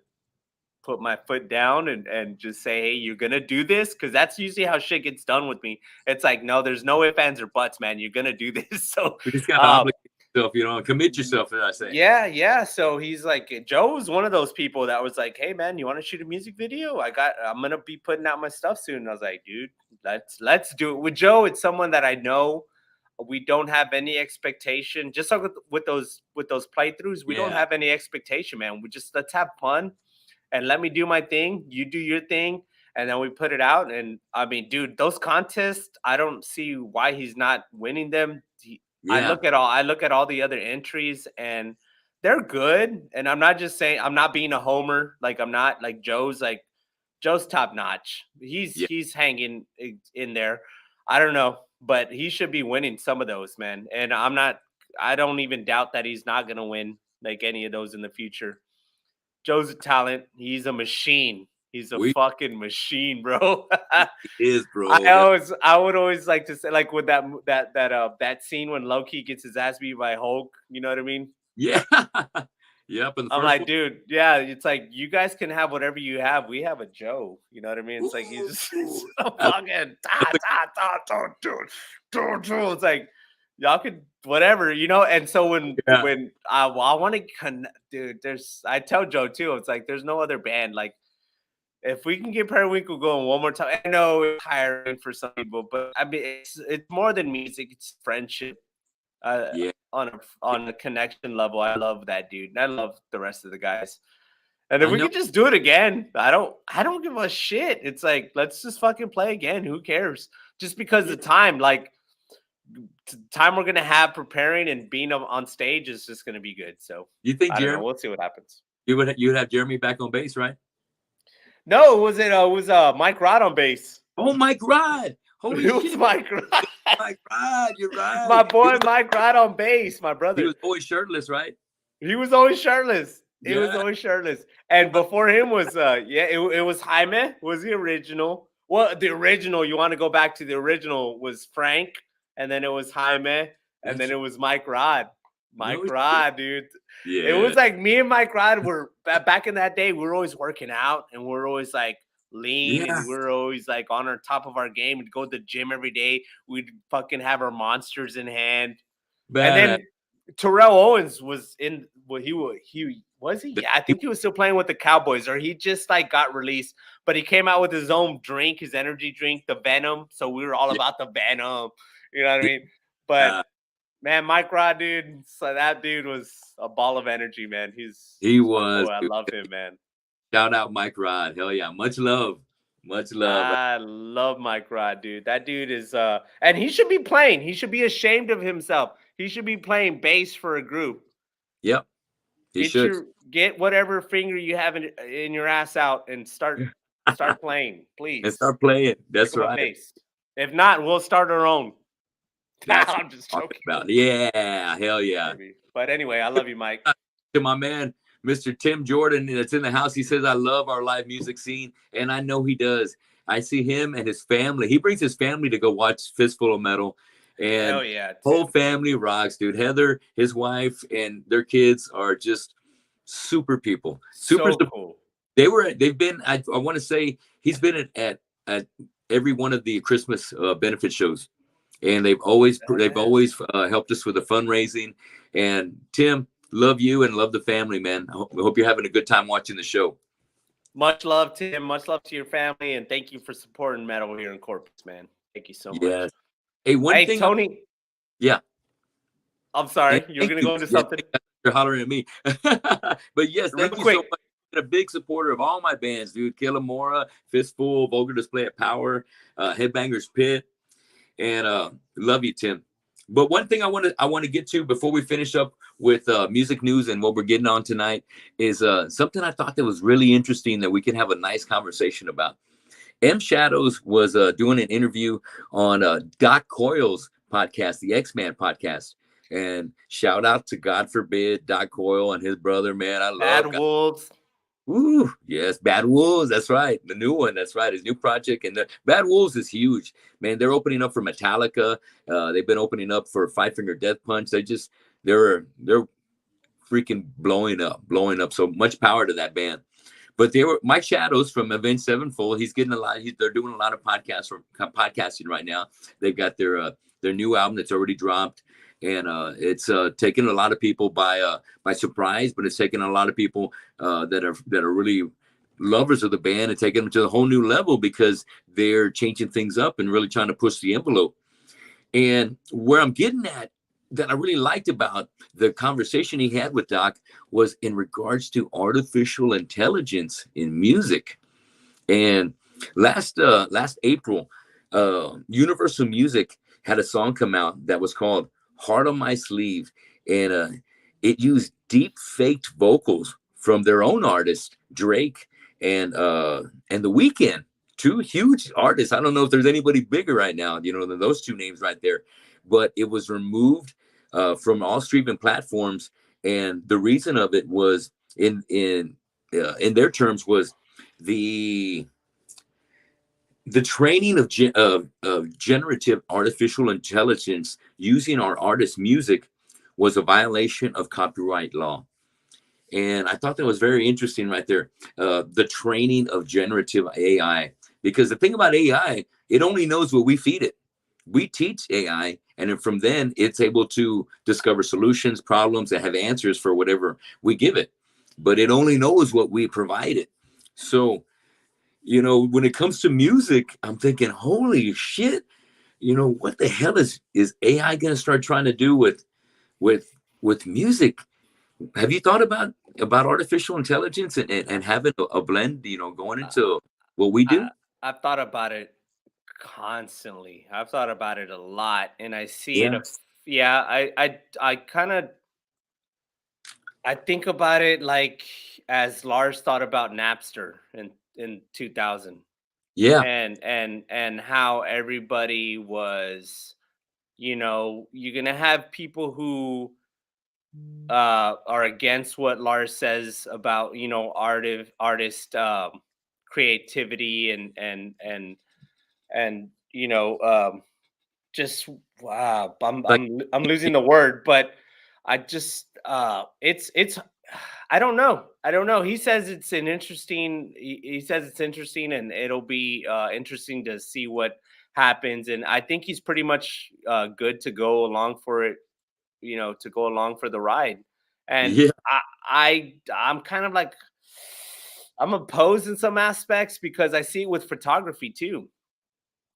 put my foot down and just say, hey, you're gonna do this, because that's usually how shit gets done with me. It's like, no, there's no ifs, ands, or buts, man. You're gonna do this. So we just gotta uh, obligate yourself, commit yourself, as I say. yeah. So he's like, Joe was one of those people that was like, hey man, you want to shoot a music video? I'm gonna be putting out my stuff soon. And I was like, dude, let's do it. With Joe, it's someone that I know we don't have any expectation. Just like with those playthroughs, we don't Yeah. have any expectation, man. We just let's have fun and let me do my thing. You do your thing, and then we put it out. And I mean, dude, those contests, I don't see why he's not winning them. Yeah. I look at all the other entries, and they're good. And I'm not just saying I'm not being a homer. Like I'm not like Joe's top notch. Yeah. He's hanging in there. I don't know, but he should be winning some of those, man. And I don't even doubt that he's not gonna win like any of those in the future. Joe's a talent. He's a machine. He's a We fucking machine, bro. is, bro. I would always like to say, like with that scene when Loki gets his ass beat by Hulk. You know what I mean? Yeah. Yep. And the I'm first like, one. dude, yeah. It's like you guys can have whatever you have. We have a Joe. You know what I mean? It's like he's just Ooh, so fucking It's like y'all could whatever, you know. And so yeah. when I want to connect, dude, I tell Joe too. It's like there's no other band like. If we can get Periwinkle going one more time, I know it's tiring for some people, but I mean it's more than music; it's friendship. Yeah. On a connection level, I love that dude, and I love the rest of the guys. And if I we know. could just do it again, I don't give a shit. It's like, let's just fucking play again. Who cares? Just because the time, like time we're gonna have preparing and being on stage is just gonna be good. So You think I don't know. Jeremy? We'll see what happens. You would have Jeremy back on bass, right? No, it was Mike Rod on bass. Oh, Mike Rod! Holy It was shit, Mike Rod. Mike Rod! You're My right. boy Mike Rod on bass, my He brother. was always shirtless, right? He was always shirtless. It was Yeah. always shirtless. And before him was it was Jaime, was the original. Well, the original, you want to go back to the original, was Frank, and then it was Jaime, and then it was Mike Rod. Mike No Rod, dude. It Yeah. was like me and Mike Rod were back in that day, we were always working out and we're always like lean Yeah. and we're always like on our top of our game. We'd go to the gym every day. We'd fucking have our monsters in hand. And Badass. then Terrell Owens was in. Well, he was he? Yeah, I think he was still playing with the Cowboys, or he just like got released. But he came out with his own drink, his energy drink, the Venom. So we were all Yeah. about the Venom. You know what I mean? But man, Mike Rod, dude, so that dude was a ball of energy, man. He my was. boy. I love him, man. Shout out Mike Rod. Hell yeah. Much love. Much love. I love Mike Rod, dude. That dude is and he should be playing. He should be ashamed of himself. He should be playing bass for a group. Yep. He should. Get whatever finger you have in your ass out and start playing, please. And start playing. That's Pick up a right. bass. If not, we'll start our own. That's I'm just what I'm joking. talking about. Yeah. Hell yeah. Maybe. But anyway, I love you, Mike. To my man, Mr. Tim Jordan, that's in the house. He says, I love our live music scene. And I know he does. I see him and his family. He brings his family to go watch Fistful of Metal. And Hell yeah. whole family rocks, dude. Heather, his wife, and their kids are just super people. Super so cool. They've been, I want to say he's been at every one of the Christmas benefit shows. And they've always helped us with the fundraising. And Tim, love you and love the family, man. I hope you're having a good time watching the show. Much love, Tim. Much love to your family, and thank you for supporting metal here in Corpus, man. Thank you so much. Yes. Hey, one thing, Tony. Yeah. I'm sorry. You're going to go into something. You're hollering at me. But yes, thank you so much. A big supporter of all my bands, dude. Killamora, Fistful, Vulgar Display at Power, Headbangers Pit, and love you, Tim. But one thing I want to get to before we finish up with music news and what we're getting on tonight is something I thought that was really interesting that we can have a nice conversation about. M Shadows was doing an interview on Doc Coyle's podcast, the X-Man podcast. And shout out to, God forbid, Doc Coyle and his brother, man. I love Bad Wolves. Ooh, yes, Bad Wolves. That's right. The new one. That's right. His new project. And the Bad Wolves is huge, man. They're opening up for Metallica. They've been opening up for Five Finger Death Punch. They're freaking blowing up. So much power to that band. But they were Mike Shadows from Avenged Sevenfold. He's getting a lot. They're doing a lot of podcasting right now. They've got their new album that's already dropped. And it's taken a lot of people by surprise, but it's taken a lot of people that are really lovers of the band and taking them to a whole new level because they're changing things up and really trying to push the envelope. And where I'm getting at that I really liked about the conversation he had with Doc was in regards to artificial intelligence in music. And last April, Universal Music had a song come out that was called Heart on My Sleeve, and it used deep faked vocals from their own artist Drake and The Weeknd, two huge artists. I don't know if there's anybody bigger right now, than those two names right there, but it was removed from all streaming platforms, and the reason of it was in their terms was the training of generative artificial intelligence using our artists' music was a violation of copyright law. And I thought that was very interesting right there. The training of generative AI, because the thing about AI, it only knows what we feed it. We teach AI, and then from then it's able to discover solutions, problems, and have answers for whatever we give it. But it only knows what we provide it. So, when it comes to music, I'm thinking, holy shit, what the hell is AI going to start trying to do with music? Have you thought about artificial intelligence and having a blend, going Uh, into what we I do? I've thought about it constantly. I've thought about it a lot, and I see it. Yeah. Yeah, I kind of I think about it like as Lars thought about Napster in 2000, Yeah. and how everybody was, you're gonna have people who are against what Lars says about, artist creativity and just wow, Like, I'm losing the word, but I just it's I don't know. He says it's an interesting. He says it's interesting, and it'll be interesting to see what happens. And I think he's pretty much good to go along for it. To go along for the ride. And yeah. I'm kind of like I'm opposed in some aspects because I see it with photography too.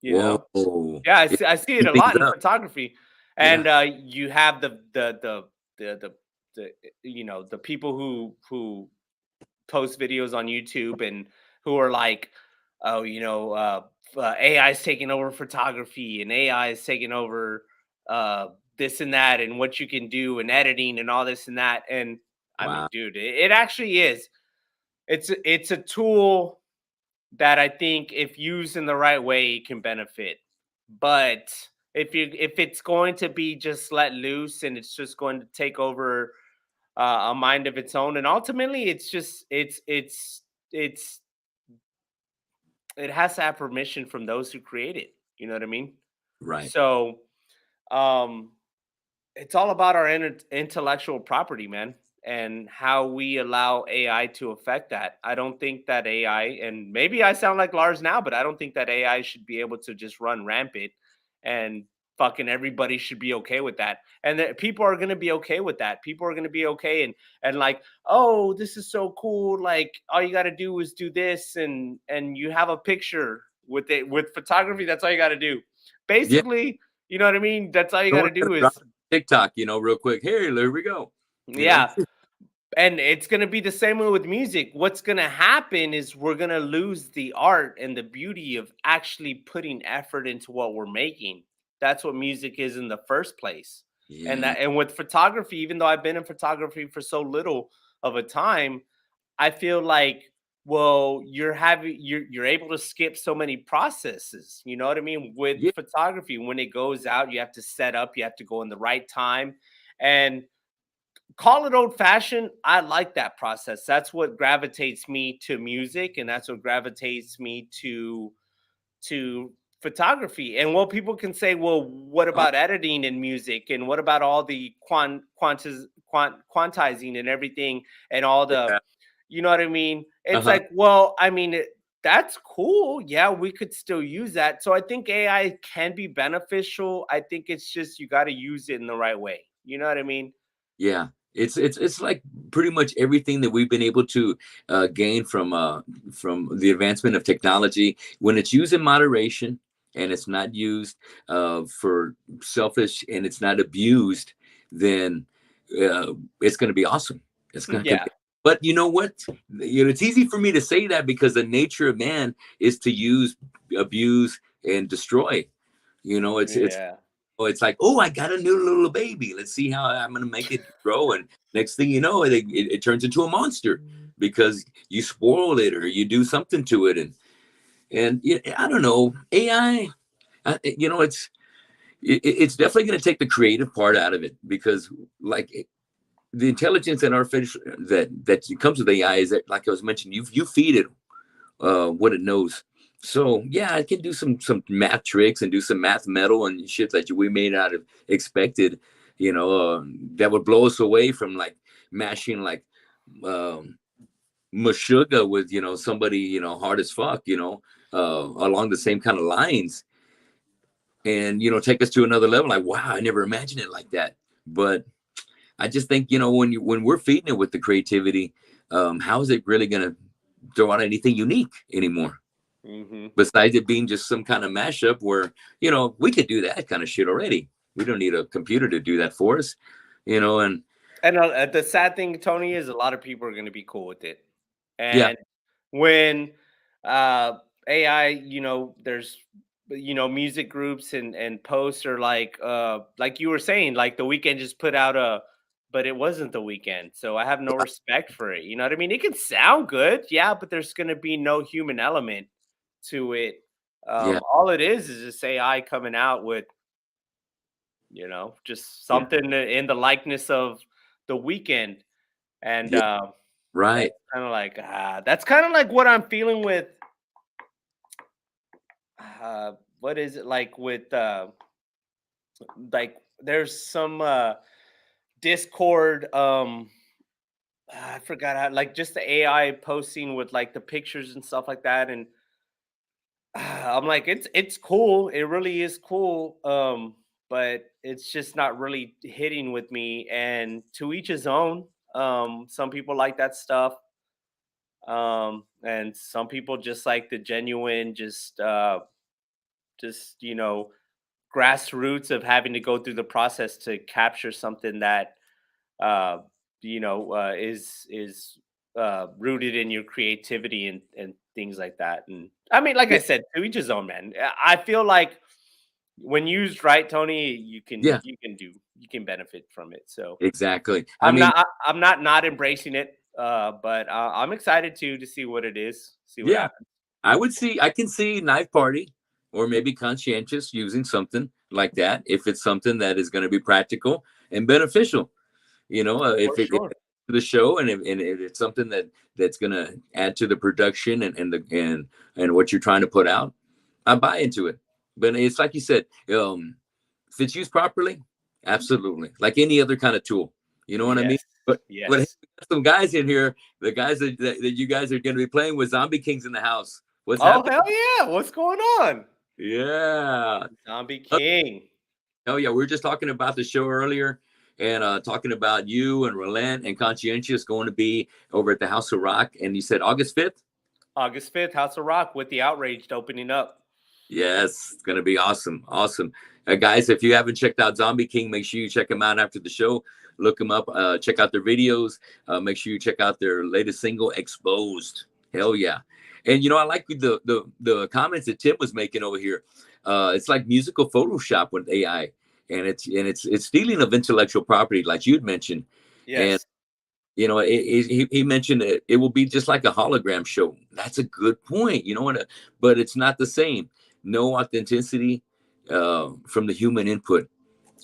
You know, Whoa. yeah, It's I see it speeding a things lot in up. photography, Yeah. and you have the the people who post videos on YouTube and who are like, oh, AI is taking over photography and AI is taking over uh, this and that and what you can do and editing and all this and that. And I mean, Wow. dude, it actually is. It's a tool that I think if used in the right way can benefit. But if it's going to be just let loose and it's just going to take over a mind of its own, and ultimately it's just it's it has to have permission from those who create it. You know what I mean? Right. So um it's all about our intellectual property, man, and how we allow AI to affect that. I don't think that AI, and maybe I sound like Lars now, but I don't think that AI should be able to just run rampant and fucking everybody should be okay with that. And that people are going to be okay with that. People are going to be okay and like, "Oh, this is so cool. Like all you got to do is do this and you have a picture with it with photography. That's all you got to do." Yeah. Basically, you know what I mean? That's all you got to Someone's gonna do drop is TikTok, real quick. Here we go. You know? yeah. And it's going to be the same way with music. What's going to happen is we're going to lose the art and the beauty of actually putting effort into what we're making. That's what music is in the first place. Yeah. And with photography, even though I've been in photography for so little of a time, I feel like, well, you're able to skip so many processes. You know what I mean? With Yeah. photography, when it goes out, you have to set up, you have to go in the right time. And call it old fashioned. I like that process. That's what gravitates me to music, and that's what gravitates me to photography. And what people can say, well, what Oh, about editing in music, and what about all the quantizing and everything, and all the, yeah. you know what I mean? It's Uh-huh. like, well, I mean, that's cool. Yeah, we could still use that. So I think AI can be beneficial. I think it's just you got to use it in the right way. You know what I mean? Yeah, it's like pretty much everything that we've been able to gain from the advancement of technology. When it's used in moderation and it's not used for selfish and it's not abused, then it's going to be awesome. It's not going to Yeah. be. But you know what? It's easy for me to say that because the nature of man is to use, abuse, and destroy. It's Yeah. it's like, oh, I got a new little baby. Let's see how I'm going to make it grow. And next thing you know, it turns into a monster because you spoil it or you do something to it. And yeah, I don't know, AI. It's definitely going to take the creative part out of it because like the intelligence and artificial that comes with AI is that, like I was mentioning, you feed it what it knows. So yeah, I can do some math tricks and do some math metal and shit that we may not have expected. That would blow us away from like mashing like um, Meshuggah with somebody hard as fuck. Along the same kind of lines, and take us to another level. Like wow, I never imagined it like that. But I just think when we're feeding it with the creativity, how is it really gonna throw out anything unique anymore? Hmm. Besides it being just some kind of mashup where we could do that kind of shit already. We don't need a computer to do that for us. And And the sad thing, Tony, is a lot of people are going to be cool with it. Yeah, And when uh, AI, there's music groups and posts are like you were saying, like the weekend just put out but it wasn't the weekend, so I have no respect for it. You know what I mean? It can sound good, yeah, but there's going to be no human element to it. yeah, All it is just AI coming out with just yeah, something in the likeness of the weekend. And yeah. Right. that's kind of like what I'm feeling with what is it like with like there's some Discord, I forgot how, like, just the AI posting with like the pictures and stuff like that. And I'm like, it's cool, it really is cool, but it's just not really hitting with me. And to each his own. Some people like that stuff, and some people just like the genuine, just grassroots of having to go through the process to capture something that uh is rooted in your creativity and things like that. And I mean, like I Yeah, said, to each his own, man. I feel like when used right, Tony, you can yeah, you can benefit from it. So exactly. I I'm mean, not I'm not embracing it, but I'm excited to see what it is, see what yeah, happens. I can see knife party or maybe conscientious using something like that if it's something that is going to be practical and beneficial. For If sure. it's the show and if it's something that's going to add to the production and what you're trying to put out, I buy into it. But it's like you said, if it's used properly, absolutely, like any other kind of tool. You know what I mean? Yes. But hey, Yes. we got some guys in here, the guys that you guys are going to be playing with, Zombie Kings in the house. What's Oh, happening? hell yeah. What's going on? Yeah. Zombie King. Oh yeah, we were just talking about the show earlier, and talking about you and Relent and Conscientious going to be over at the House of Rock, and you said August 5th. August 5th, House of Rock with the Outraged opening up. Yes, it's gonna be awesome, awesome. Guys, if you haven't checked out Zombie King, make sure you check them out after the show. Look them up, check out their videos. Make sure you check out their latest single, Exposed. Hell yeah! And I like the comments that Tim was making over here. It's like musical Photoshop with AI, and it's stealing of intellectual property, like you'd mentioned. And Yes. he mentioned it will be just like a hologram show. That's a good point. But it's not the same. No authenticity from the human input.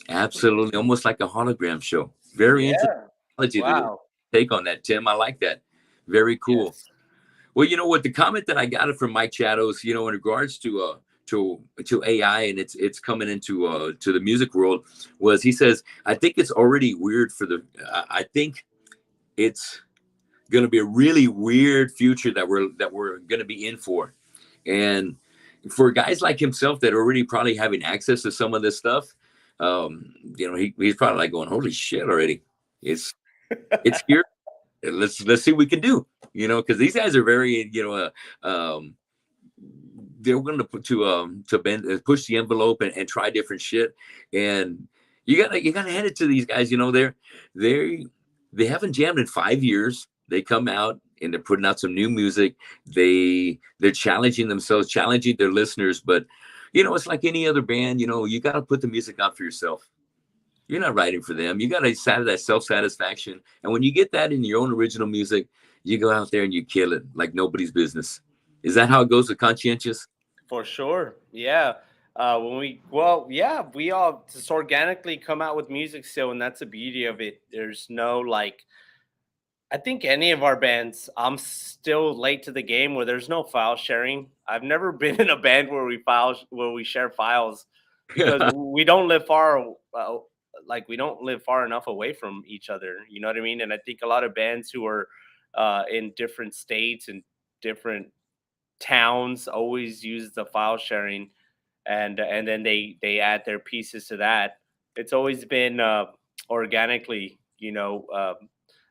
Absolutely, almost like a hologram show. Very interesting Yeah. technology to Wow. take on that, Tim. I like that. Very cool. Yes. Well, what the comment that I got it from Mike Chados, in regards to AI and it's coming into to the music world, was he says, I think it's already weird for the I think it's going to be a really weird future that we're going to be in for. And for guys like himself that are already probably having access to some of this stuff, he's probably like going, holy shit already. It's here. Let's see what we can do, because these guys are very, they're going to put to bend push the envelope and try different shit. And you gotta hand it to these guys. They haven't jammed in 5 years. They come out and they're putting out some new music. They're challenging themselves, challenging their listeners. But it's like any other band. You got to put the music out for yourself. You're not writing for them. You got to have that self-satisfaction. And when you get that in your own original music, you go out there and you kill it like nobody's business. Is that how it goes with Conscientious? For sure. Yeah. We all just organically come out with music still, and that's the beauty of it. There's no like, I think any of our bands, I'm still late to the game where there's no file sharing. I've never been in a band where we share files because we don't live far, like we don't live far enough away from each other. You know what I mean? And I think a lot of bands who are in different states and different towns always use the file sharing, and then they add their pieces to that. It's always been organically,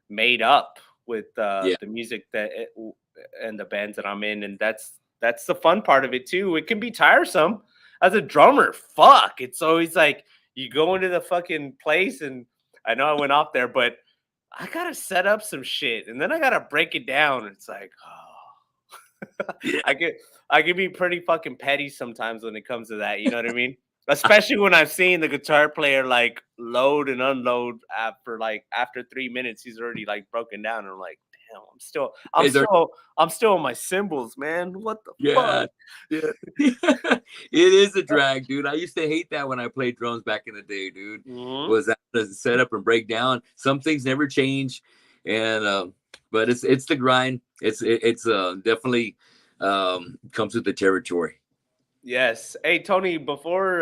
made up with Yeah. the music and the bands that I'm in, and that's the fun part of it too. It can be tiresome as a drummer. Fuck, it's always like you go into the fucking place, and I know I went off there, but I gotta set up some shit, and then I gotta break it down. It's like, oh, Yeah. I can be pretty fucking petty sometimes when it comes to that. You know what I mean? Especially when I've seen the guitar player like load and unload after 3 minutes, he's already like broken down. And I'm like, damn, I'm still on my cymbals, man. What the Yeah, fuck? yeah. It is a drag, dude. I used to hate that when I played drums back in the day, dude. Mhm. Was that the setup and breakdown? Some things never change, and but it's the grind. It's definitely comes with the territory. Yes. Hey Tony, before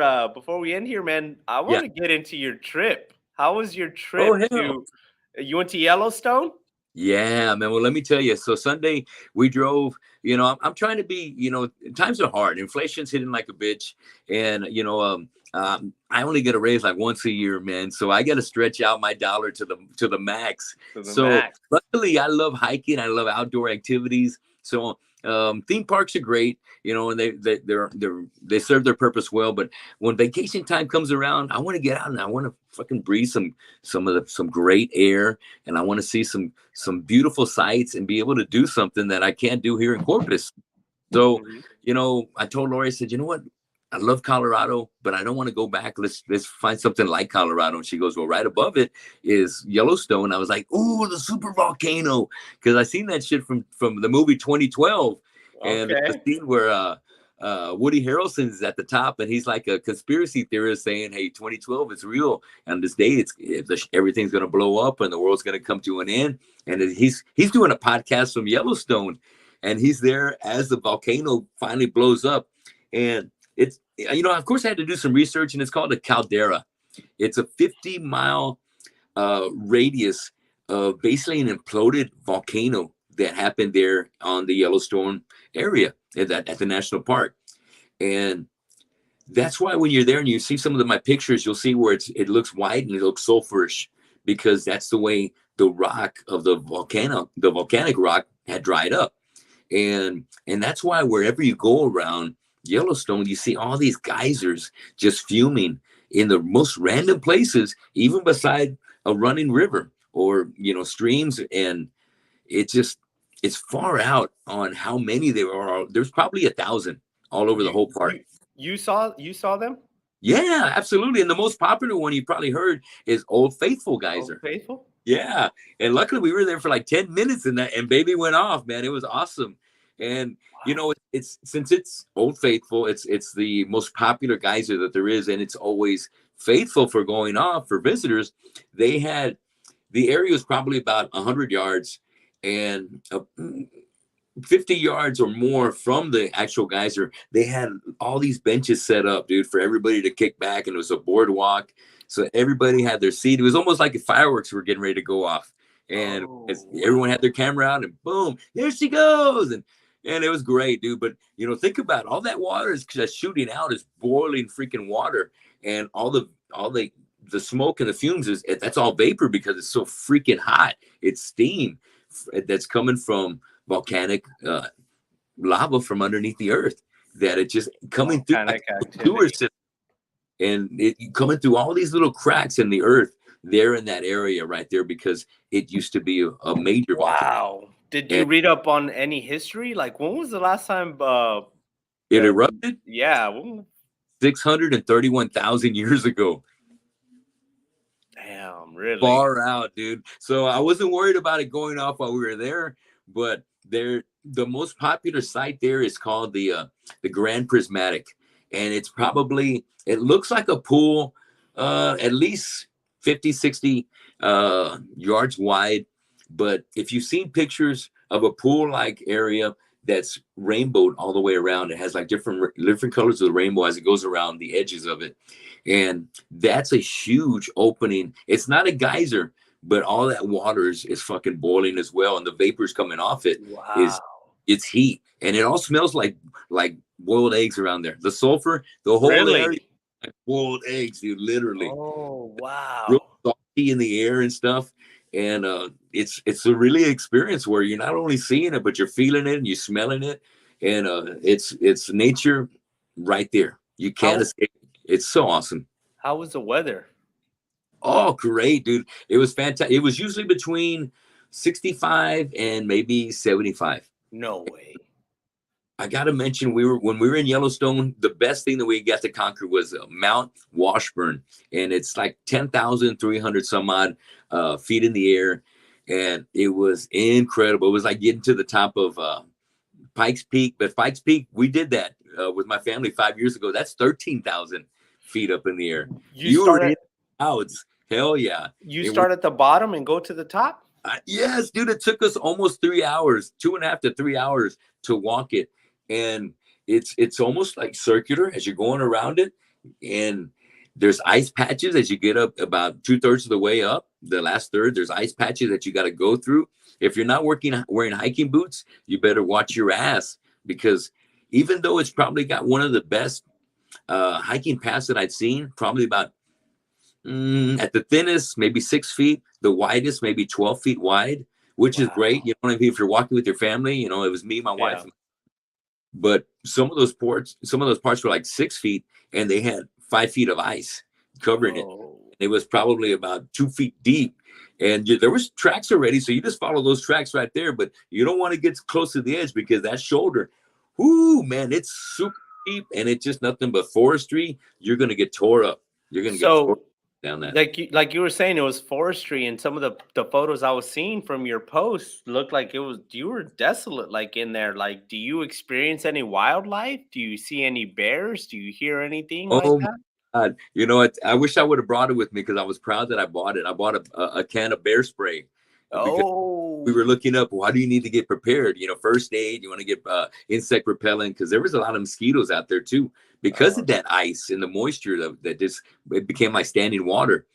we end here, man, I Yeah. want to get into your trip. How was your Oh trip hell. to you went to Yellowstone? Yeah, man. Well, let me tell you. So Sunday we drove. I'm trying to be. Times are hard. Inflation's hitting like a bitch, and I only get a raise like once a year, man. So I got to stretch out my dollar to the max. To the So max. luckily, I love hiking. I love outdoor activities. So theme parks are great, and they serve their purpose well. But when vacation time comes around, I want to get out and I want to fucking breathe some great air, and I want to see some beautiful sights and be able to do something that I can't do here in Corpus. So, Mhm. I told Lori, I said, you know what? I love Colorado, but I don't want to go back. Let's find something like Colorado. And she goes, well, right above it is Yellowstone. I was like, ooh, the super volcano, because I seen that shit from the movie 2012, and there's Okay. a scene where Woody Harrelson is at the top, and he's like a conspiracy theorist saying, "Hey, 2012 is real, and this day everything's gonna blow up, and the world's gonna come to an end." And he's doing a podcast from Yellowstone, and he's there as the volcano finally blows up, and it's of course I had to do some research, and it's called a caldera. It's a 50-mile radius of basically an imploded volcano that happened there on the Yellowstone area at the national park. And that's why when you're there and you see some of my pictures, you'll see where it looks white and it looks sulfurish, because that's the way the rock of the volcanic rock had dried up. And that's why wherever you go around Yellowstone, you see all these geysers just fuming in the most random places, even beside a running river or streams. And it just it's far out on how many there are. There's probably 1,000 all over the You whole park. you saw them? Yeah, absolutely. And the most popular one you probably heard is Old Faithful Old Geyser. Faithful? Yeah, and luckily we were there for like 10 minutes, and baby went off, man. It was awesome. And Wow. it's since it's Old Faithful, it's the most popular geyser that there is, and it's always faithful for going off for visitors. They had the area was probably about 100 yards, and 50 yards or more from the actual geyser, they had all these benches set up, dude, for everybody to kick back, and it was a boardwalk. So everybody had their seat. It was almost like if fireworks were getting ready to go off. And Oh, everyone wow. had their camera out, and boom, there she goes. And it was great, dude. But think about it. All that water is just shooting out is boiling freaking water. And all the smoke and the fumes that's all vapor because it's so freaking hot. It's steam that's coming from volcanic lava from underneath the earth, that it just coming through like Volcanic a sewer activity. system, and it coming through all these little cracks in the earth there in that area right there, because it used to be a major volcano, Wow. Did and you read up on any history? Like, when was the last time it the erupted yeah, when 631,000 years ago. damn, really? Far out, dude. So I wasn't worried about it going off while we were there, but the most popular site there is called the Grand Prismatic, and it looks like a pool, at least 50, 60 yards wide. But if you've seen pictures of a pool like area that's rainbowed all the way around, it has like different colors of the rainbow as it goes around the edges of it, and that's a huge opening. It's not a geyser, but all that water is fucking boiling as well, and the vapors coming off it is Wow. it's heat, and it all smells like boiled eggs around there. The sulfur, the whole area, Really? like boiled eggs, dude. Literally, Oh, real wow. salty in the air and stuff. And it's a really experience where you're not only seeing it, but you're feeling it and you're smelling it, and it's nature right there. You can't How escape. It's so awesome. how was the weather? Oh, great, dude. It was fantastic. It was usually between 65 and maybe 75. No way. I got to mention, when we were in Yellowstone, the best thing that we got to conquer was Mount Washburn, and it's like 10,300 some odd feet in the air, and it was incredible. It was like getting to the top of Pikes Peak, but Pikes Peak, we did that with my family 5 years ago. That's 13,000 feet up in the air. You You were start in at clouds. Hell yeah. you It was, start at the bottom and go to the top? yes, dude, it took us almost 3 hours, 2.5 to 3 hours to walk it. And it's almost like circular as you're going around it. And there's ice patches as you get up about 2/3 of the way up. The last third, there's ice patches that you got to go through. If you're not wearing hiking boots, you better watch your ass, because even though it's probably got one of the best hiking paths that I've seen, probably about at the thinnest, maybe 6 feet, the widest, maybe 12 feet wide, which is great. Wow. You know, if you're walking with your family, you know, it was me, my wife, Yeah. but some of those parts were like 6 feet, and they had 5 feet of ice covering it. Oh. It was probably about 2 feet deep, and there was tracks already, so you just follow those tracks right there. But you don't want to get close to the edge, because that shoulder, whoo, man, it's super deep, and it's just nothing but forestry. You're gonna get tore up. You're gonna get tore So, up down that. like you were saying, it was forestry, and some of the photos I was seeing from your posts looked like you were desolate, like in there. Like, do you experience any wildlife? Do you see any bears? Do you hear anything like Oh my that? God. You know what? I wish I would have brought it with me, because I was proud that I bought it. I bought a can of bear spray, because we Oh, were looking up, why do you need to get prepared? You know, first aid, you want to get insect repellent, because there was a lot of mosquitoes out there too, because oh, of that ice and the moisture that just, it became like standing water.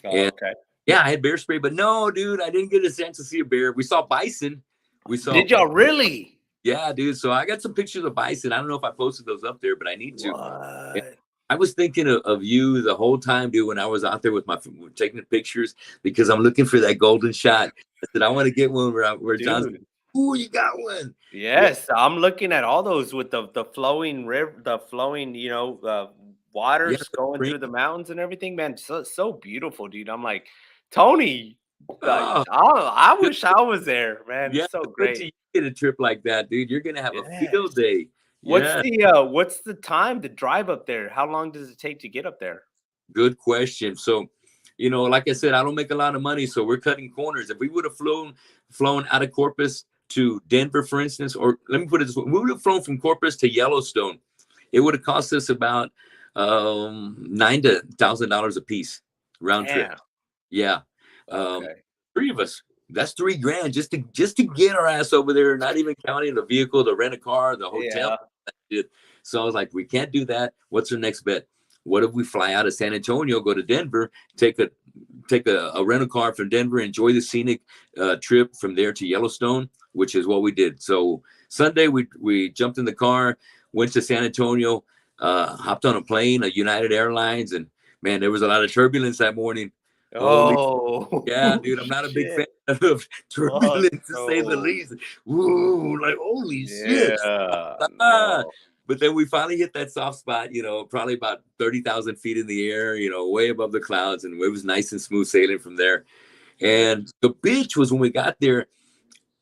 oh, And okay. yeah, I had bear spray, but no, dude, I didn't get a chance to see a bear. We saw bison. We saw, Did y'all really? yeah, dude. So I got some pictures of bison. I don't know if I posted those up there, but I need to. What? I was thinking of you the whole time, dude, when I was out there with taking the pictures, because I'm looking for that golden shot. I said, I want to get one where John's, Dude. ooh, you got one. Yeah. Yes, I'm looking at all those with the flowing river, the flowing, Yeah. waters The going spring. through the mountains and everything, man. So beautiful, dude. I'm like, Tony, Oh, I good. wish I was there, man. Yeah. So Good to great. you get a trip like that, dude. You're going to have a field Yes. day. Yeah. What's the time to drive up there? How long does it take to get up there? Good question. So, you know, like I said, I don't make a lot of money, so we're cutting corners. If we would have flown out of Corpus to Denver, for instance, or let me put it this way, we would have flown from Corpus to Yellowstone, it would have cost us about $9,000 a piece round trip. Damn. Yeah, um, Okay. three of us. That's $3,000 just to get our ass over there. Not even counting the vehicle, the rent a car, the hotel. Yeah. So I was like, we can't do that. What's our next bet? What if we fly out of San Antonio, go to Denver, take a rental car from Denver, enjoy the scenic trip from there to Yellowstone, which is what we did. So Sunday we jumped in the car, went to San Antonio, hopped on a plane, a United Airlines, and man, there was a lot of turbulence that morning. Holy, Oh, yeah, dude, I'm not a big fan shit. of Fuck turbulence, to say the no. least. Woo, like holy shit. Yeah. Ah. No. But then we finally hit that soft spot, you know, probably about 30,000 feet in the air, you know, way above the clouds. And it was nice and smooth sailing from there. And the bitch was, when we got there,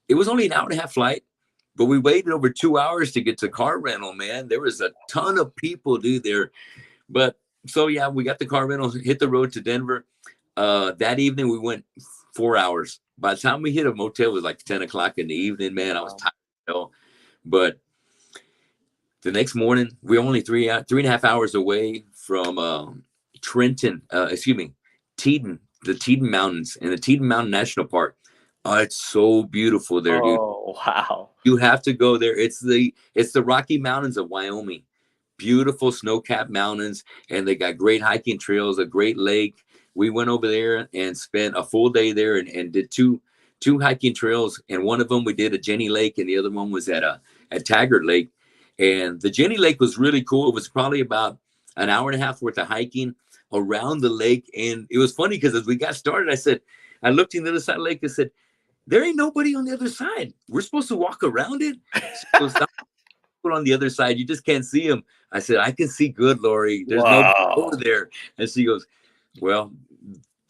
it was only an hour and a half flight, but we waited over 2 hours to get to car rental, man. There was a ton of people, dude, there. But so, yeah, we got the car rental, hit the road to Denver. That evening, we went 4 hours. By the time we hit a motel, it was like 10 o'clock in the evening, man. I was Wow. tired, you know. But the next morning, we're only 3.5 hours away from Trenton, Teton, the Teton Mountains and the Teton Mountain National Park. Oh, it's so beautiful there, dude. Oh, wow. You have to go there. It's the Rocky Mountains of Wyoming. Beautiful snow-capped mountains, and they got great hiking trails, a great lake. We went over there and spent a full day there, and did two hiking trails. And one of them we did at Jenny Lake, and the other one was at Taggart Lake. And the Jenny Lake was really cool. It was probably about an hour and a half worth of hiking around the lake. And it was funny because as we got started, I looked in the other side of the lake and said, there ain't nobody on the other side. We're supposed to walk around it. She goes, on the other side, you just can't see them. I said, I can see good, Lori. There's nobody over Wow. there. And she goes, well,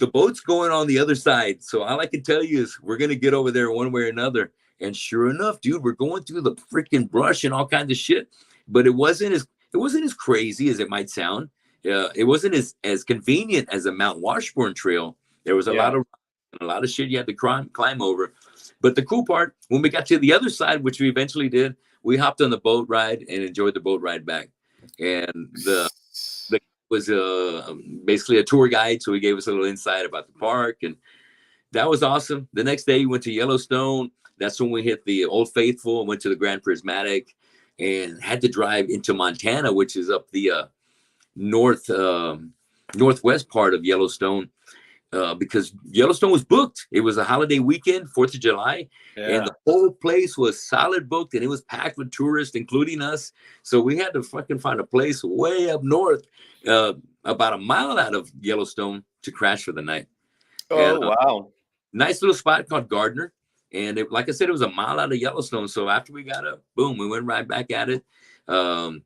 the boat's going on the other side. So all I can tell you is we're gonna get over there one way or another. And sure enough, dude, we're going through the freaking brush and all kinds of shit. But it wasn't as crazy as it might sound. It wasn't as convenient as a Mount Washburn trail. There was Yeah. a lot of shit you had to climb over. But the cool part, when we got to the other side, which we eventually did, we hopped on the boat ride and enjoyed the boat ride back. And the was basically a tour guide, so he gave us a little insight about the park, and that was awesome. The next day, we went to Yellowstone. That's when we hit the Old Faithful and went to the Grand Prismatic, and had to drive into Montana, which is up the northwest part of Yellowstone, because Yellowstone was booked. It was a holiday weekend, 4th of July, and the whole place was solid booked, and it was packed with tourists, including us. So we had to fucking find a place way up north, about a mile out of Yellowstone, to crash for the night. Oh, And, wow. nice little spot called Gardner. And like I said, it was a mile out of Yellowstone. So after we got up, boom, we went right back at it. And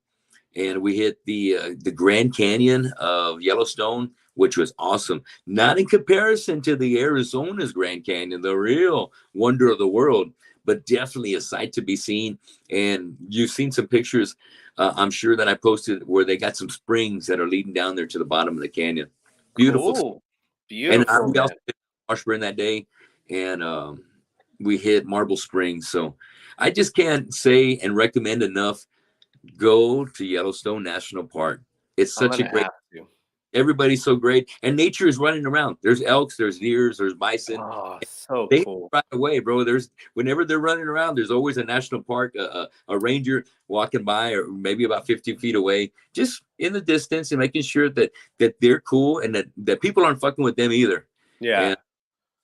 we hit the Grand Canyon of Yellowstone, which was awesome. Not in comparison to the Arizona's Grand Canyon, the real wonder of the world, but definitely a sight to be seen. And you've seen some pictures, I'm sure, that I posted where they got some springs that are leading down there to the bottom of the canyon. Beautiful. Cool. Beautiful. And we also did Washburn that day, and we hit Marble Springs. So I just can't say and recommend enough. Go to Yellowstone National Park. It's such a great. Everybody's so great, and nature is running around. There's elks, there's deers, there's bison. Oh, so they cool. Right away, bro. Whenever they're running around, there's always a national park, a ranger walking by, or maybe about 50 feet away, just in the distance, and making sure that they're cool, and that people aren't fucking with them either. Yeah. And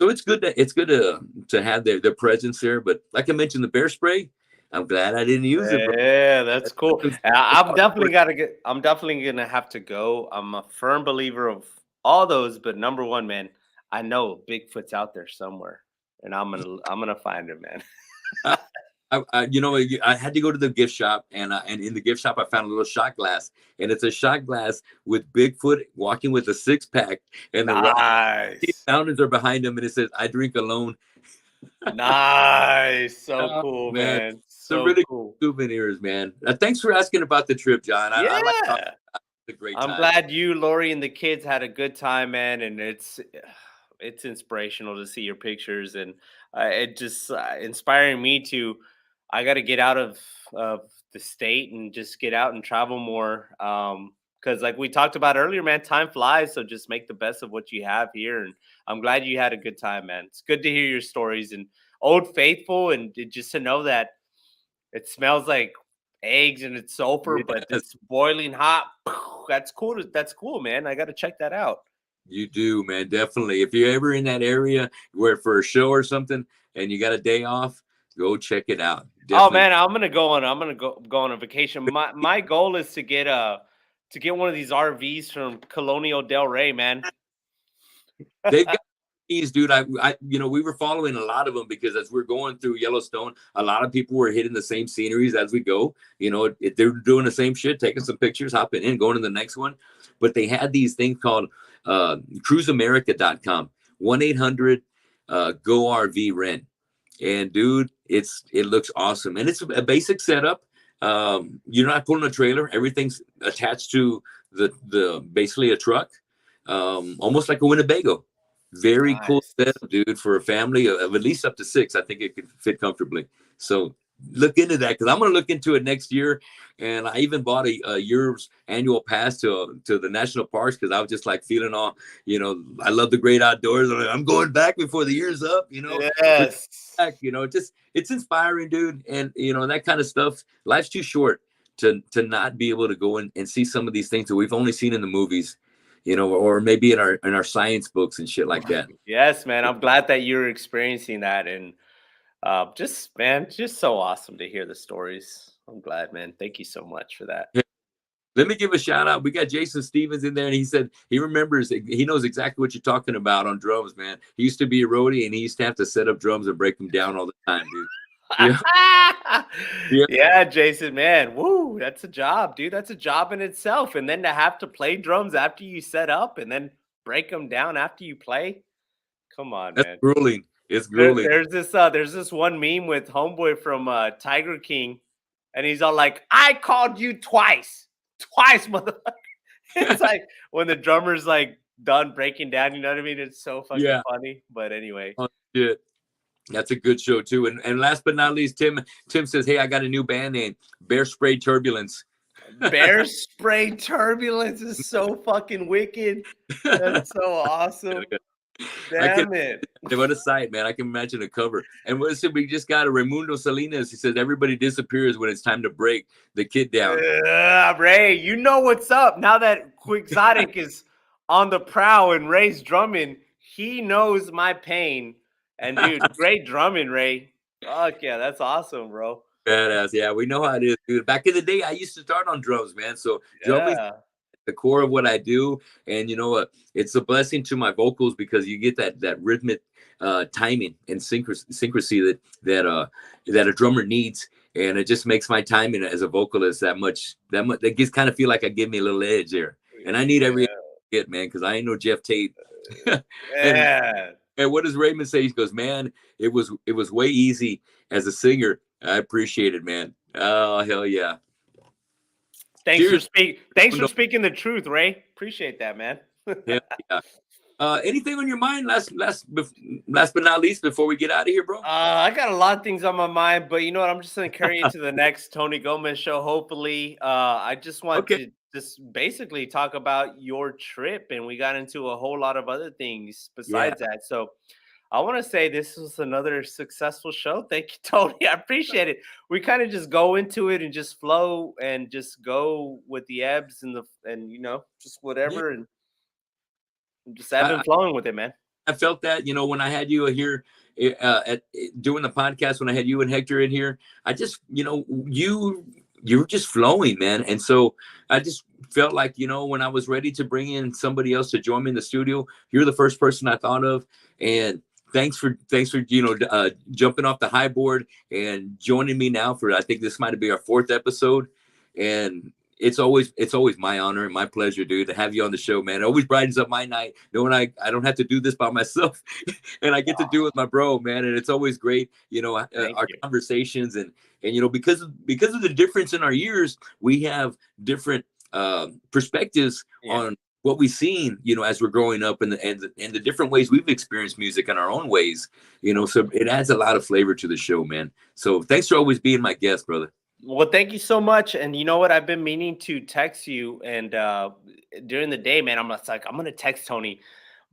so it's good to have their presence there. But like I mentioned, the bear spray, I'm glad I didn't use it, bro. Yeah, that's cool. I'm definitely gonna have to go. I'm a firm believer of all those, but number one, man, I know Bigfoot's out there somewhere, and I'm gonna find him, man. I had to go to the gift shop, and in the gift shop I found a little shot glass, and it's a shot glass with Bigfoot walking with a 6-pack, and the mountains are behind him, and it says, "I drink alone." Nice, so cool, man. So really cool souvenirs, man. Thanks for asking about the trip, John. Yeah, I like talking about the great time. I'm glad you, Lori, and the kids had a good time, man. And it's inspirational to see your pictures, and it just inspiring me to. I got to get out of the state and just get out and travel more. Because like we talked about earlier, man, time flies. So just make the best of what you have here. And I'm glad you had a good time, man. It's good to hear your stories and Old Faithful, and just to know that it smells like eggs and it's sulfur, but it's boiling hot. That's cool. That's cool, man. I got to check that out. You do, man. Definitely. If you're ever in that area where for a show or something and you got a day off, go check it out. Definitely. Oh man, I'm gonna go on a vacation. My goal is to get one of these RVs from Colonial Del Rey, man. They've got these, dude. We were following a lot of them because as we're going through Yellowstone, a lot of people were hitting the same sceneries as we go. They're doing the same shit, taking some pictures, hopping in, going to the next one. But they had these things called cruiseamerica.com, 1-800-GO-RV-RENT. And dude, it looks awesome, and it's a basic setup. You're not pulling a trailer; everything's attached to the basically a truck, almost like a Winnebago. Very cool setup, dude, for a family of at least up to 6. I think it could fit comfortably. So look into that, because I'm going to look into it next year. And I even bought a year's annual pass to the national parks, because I was just like feeling all, I love the great outdoors. I'm going back before the year's up, Yes. Back, it's inspiring, dude. And, that kind of stuff. Life's too short to not be able to go and see some of these things that we've only seen in the movies, or maybe in our science books and shit like that. Yes, man. I'm glad that you're experiencing that. And just so awesome to hear the stories. I'm glad, man. Thank you so much for that. Let me give a shout out. We got Jason Stevens in there, and he said he knows exactly what you're talking about on drums, man. He used to be a roadie, and he used to have to set up drums and break them down all the time, dude. Yeah, Jason, man. Woo, that's a job, dude. That's a job in itself. And then to have to play drums after you set up, and then break them down after you play. Come on, That's man. grueling. It's grueling. There's this one meme with Homeboy from Tiger King, and he's all like, "I called you twice, motherfucker." It's like when the drummer's like done breaking down, you know what I mean? It's so fucking Yeah. funny. But anyway, Oh, shit. That's a good show too. And last but not least, Tim says, "Hey, I got a new band name, Bear Spray Turbulence." Bear Spray Turbulence is so fucking wicked. That's so awesome. I can. Damn it. What a sight, man! I can imagine a cover. And what is it? We just got a Raimundo Salinas. He says everybody disappears when it's time to break the kid down. Ray, you know what's up. Now that Quixotic is on the prowl and Ray's drumming, he knows my pain. And dude, great drumming, Ray. Fuck yeah, that's awesome, bro. Badass. Yeah, we know how it is, dude. Back in the day, I used to start on drums, man. So drumming Yeah. the core of what I do. And you know what? It's a blessing to my vocals because you get that rhythmic timing and syncrasy that a drummer needs. And it just makes my timing as a vocalist that gives kind of feel like I give me a little edge there. And I need every hit, man, because I ain't no Jeff Tate. and Yeah. and what does Raymond say? He goes, "Man, it was way easy as a singer. I appreciate it, man. Oh, hell yeah." Thanks Cheers. for speaking the truth, Ray. Appreciate that, man. Hell yeah. Anything on your mind last but not least before we get out of here, bro? I got a lot of things on my mind, but you know what? I'm just gonna carry it to the next Tony Gomez show. Hopefully, I just want Okay. to just basically talk about your trip, and we got into a whole lot of other things besides that. So, I want to say this was another successful show. Thank you, Tony. I appreciate it. We kind of just go into it and just flow and just go with the ebbs and just Yeah. whatever and just ebb and flowing with it, man. I felt that, when I had you here doing the podcast, when I had you and Hector in here, I just, you were just flowing, man. And so I just felt like, when I was ready to bring in somebody else to join me in the studio, you're the first person I thought of. And thanks for jumping off the high board and joining me now for, I think this might be our 4th episode. And it's always my honor and my pleasure, dude, to have you on the show, man. It always brightens up my night knowing I don't have to do this by myself and I get to do it with my bro, man. And it's always great, our conversations and because of the difference in our years, we have different perspectives on what we've seen, as we're growing up and the different ways we've experienced music in our own ways, so it adds a lot of flavor to the show, man. So thanks for always being my guest, brother. Well, thank you so much. And you know what? I've been meaning to text you, and during the day, man, I'm gonna text Tony,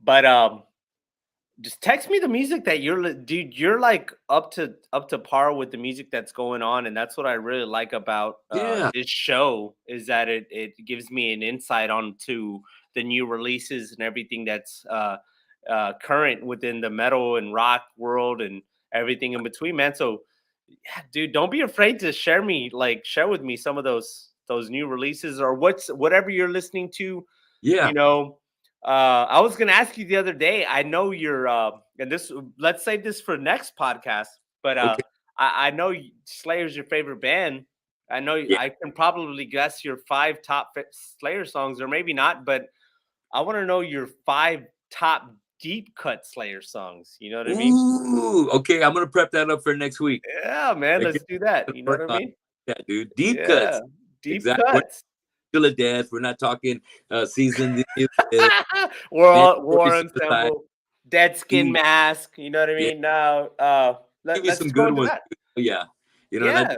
but just text me the music that dude. You're like up to par with the music that's going on, and that's what I really like about this show is that it gives me an insight onto the new releases and everything that's current within the metal and rock world and everything in between, man. So yeah, dude, don't be afraid to share with me some of those new releases or whatever you're listening to. Yeah. I was gonna ask you the other day. I know you're and this let's save this for next podcast, but Okay. I know Slayer's your favorite band. I know I can probably guess your 5 top Slayer songs, or maybe not, but I want to know your 5 top deep cut Slayer songs. You know what I mean? Ooh, okay. I'm gonna prep that up for next week. Yeah, man. Let's do that. You know what I mean? Yeah, dude. Deep cuts. Deep Exactly. cuts. Still a death. We're not talking season. War Ensemble, Dead Skin Mask. You know what I mean? Now, give you let's some go good into ones. that. Yeah, Yeah.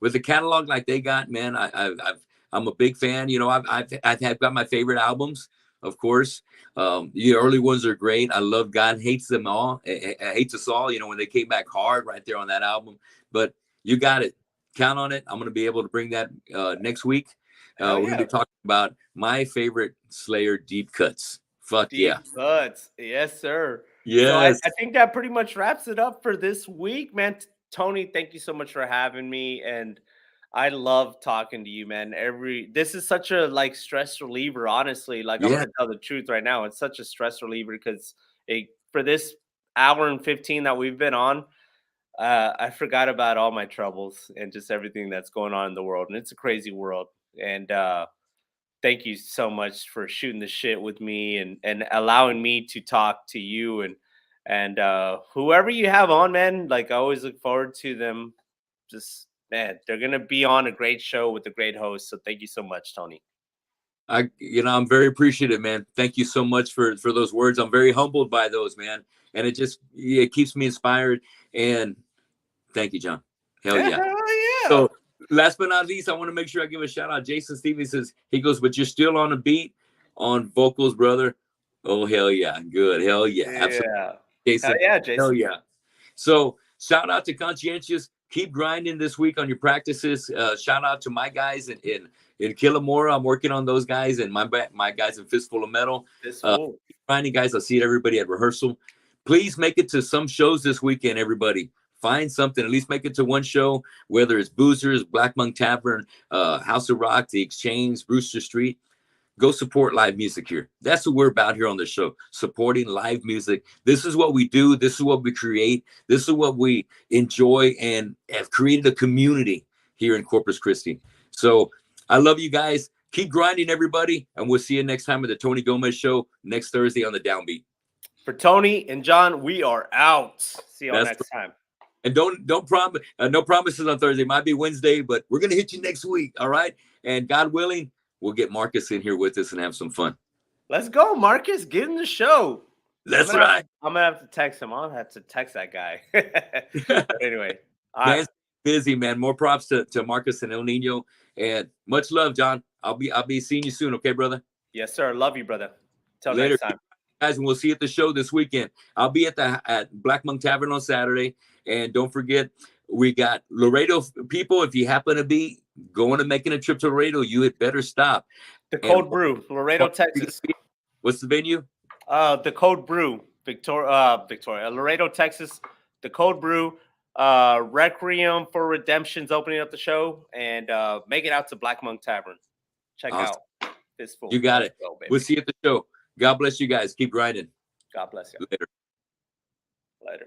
with the catalog like they got, man. I'm a big fan. I've got my favorite albums, of course. The early ones are great. I love God Hates Them All. Hates Us All. When they came back hard right there on that album. But you got it. Count on it. I'm going to be able to bring that next week. We're going to be talking about my favorite Slayer deep cuts. Fuck deep cuts. Yes, sir. Yes. So I think that pretty much wraps it up for this week, man. Tony, thank you so much for having me. And I love talking to you, man. This is such a stress reliever, honestly. I'm gonna tell the truth right now. It's such a stress reliever because for this hour and 15 that we've been on, I forgot about all my troubles and just everything that's going on in the world. And it's a crazy world. And thank you so much for shooting the shit with me and allowing me to talk to you and whoever you have on, man. Like I always look forward to them. Just man, they're gonna be on a great show with a great host. So thank you so much, Tony. I'm very appreciative, man. Thank you so much for those words. I'm very humbled by those, man. And it keeps me inspired. And thank you, John. Hell Yeah, yeah. hell yeah. So last but not least, I want to make sure I give a shout out. Jason Stevens says, he goes, but you're still on a beat on vocals, brother. Oh, hell yeah. Good. Hell yeah. Absolutely. Yeah. Hell Jason. yeah, Hell Jason. yeah. So shout out to Conscientious. Keep grinding this week on your practices. Shout out to my guys in Killamora. I'm working on those guys and my guys in Fistful of Metal. Keep grinding, guys. I'll see everybody at rehearsal. Please make it to some shows this weekend, everybody. Find something. At least make it to one show, whether it's Boozers, Black Monk Tavern, House of Rock, The Exchange, Brewster Street. Go support live music here. That's what we're about here on the show, supporting live music. This is what we do. This is what we create. This is what we enjoy and have created a community here in Corpus Christi. So I love you guys. Keep grinding, everybody. And we'll see you next time at the Tony Gomez Show next Thursday on the Downbeat. For Tony and John, we are out. See y'all next time. And don't promise, no promises on Thursday. Might be Wednesday, but we're going to hit you next week. All right. And God willing, we'll get Marcus in here with us and have some fun. Let's go, Marcus. Get in the show. That's right. I'm going to have to text him. I'll have to text that guy. Anyway. Man's busy, man. More props to Marcus and El Nino. And much love, John. I'll be seeing you soon. Okay, brother? Yes, sir. Love you, brother. Till Later. next time. Guys, and we'll see you at the show this weekend. I'll be at Black Monk Tavern on Saturday. And don't forget, we got Laredo people. If you happen to be going and making a trip to Laredo, you had better stop. The Cold Brew, Laredo, Texas. What's the venue? The Cold Brew, Victoria, Laredo, Texas. The Cold Brew, Requiem for Redemption's opening up the show, and make it out to Black Monk Tavern. Check out Fistful. You got it. We'll see you at the show. God bless you guys. Keep grinding. God bless you. Later. Later.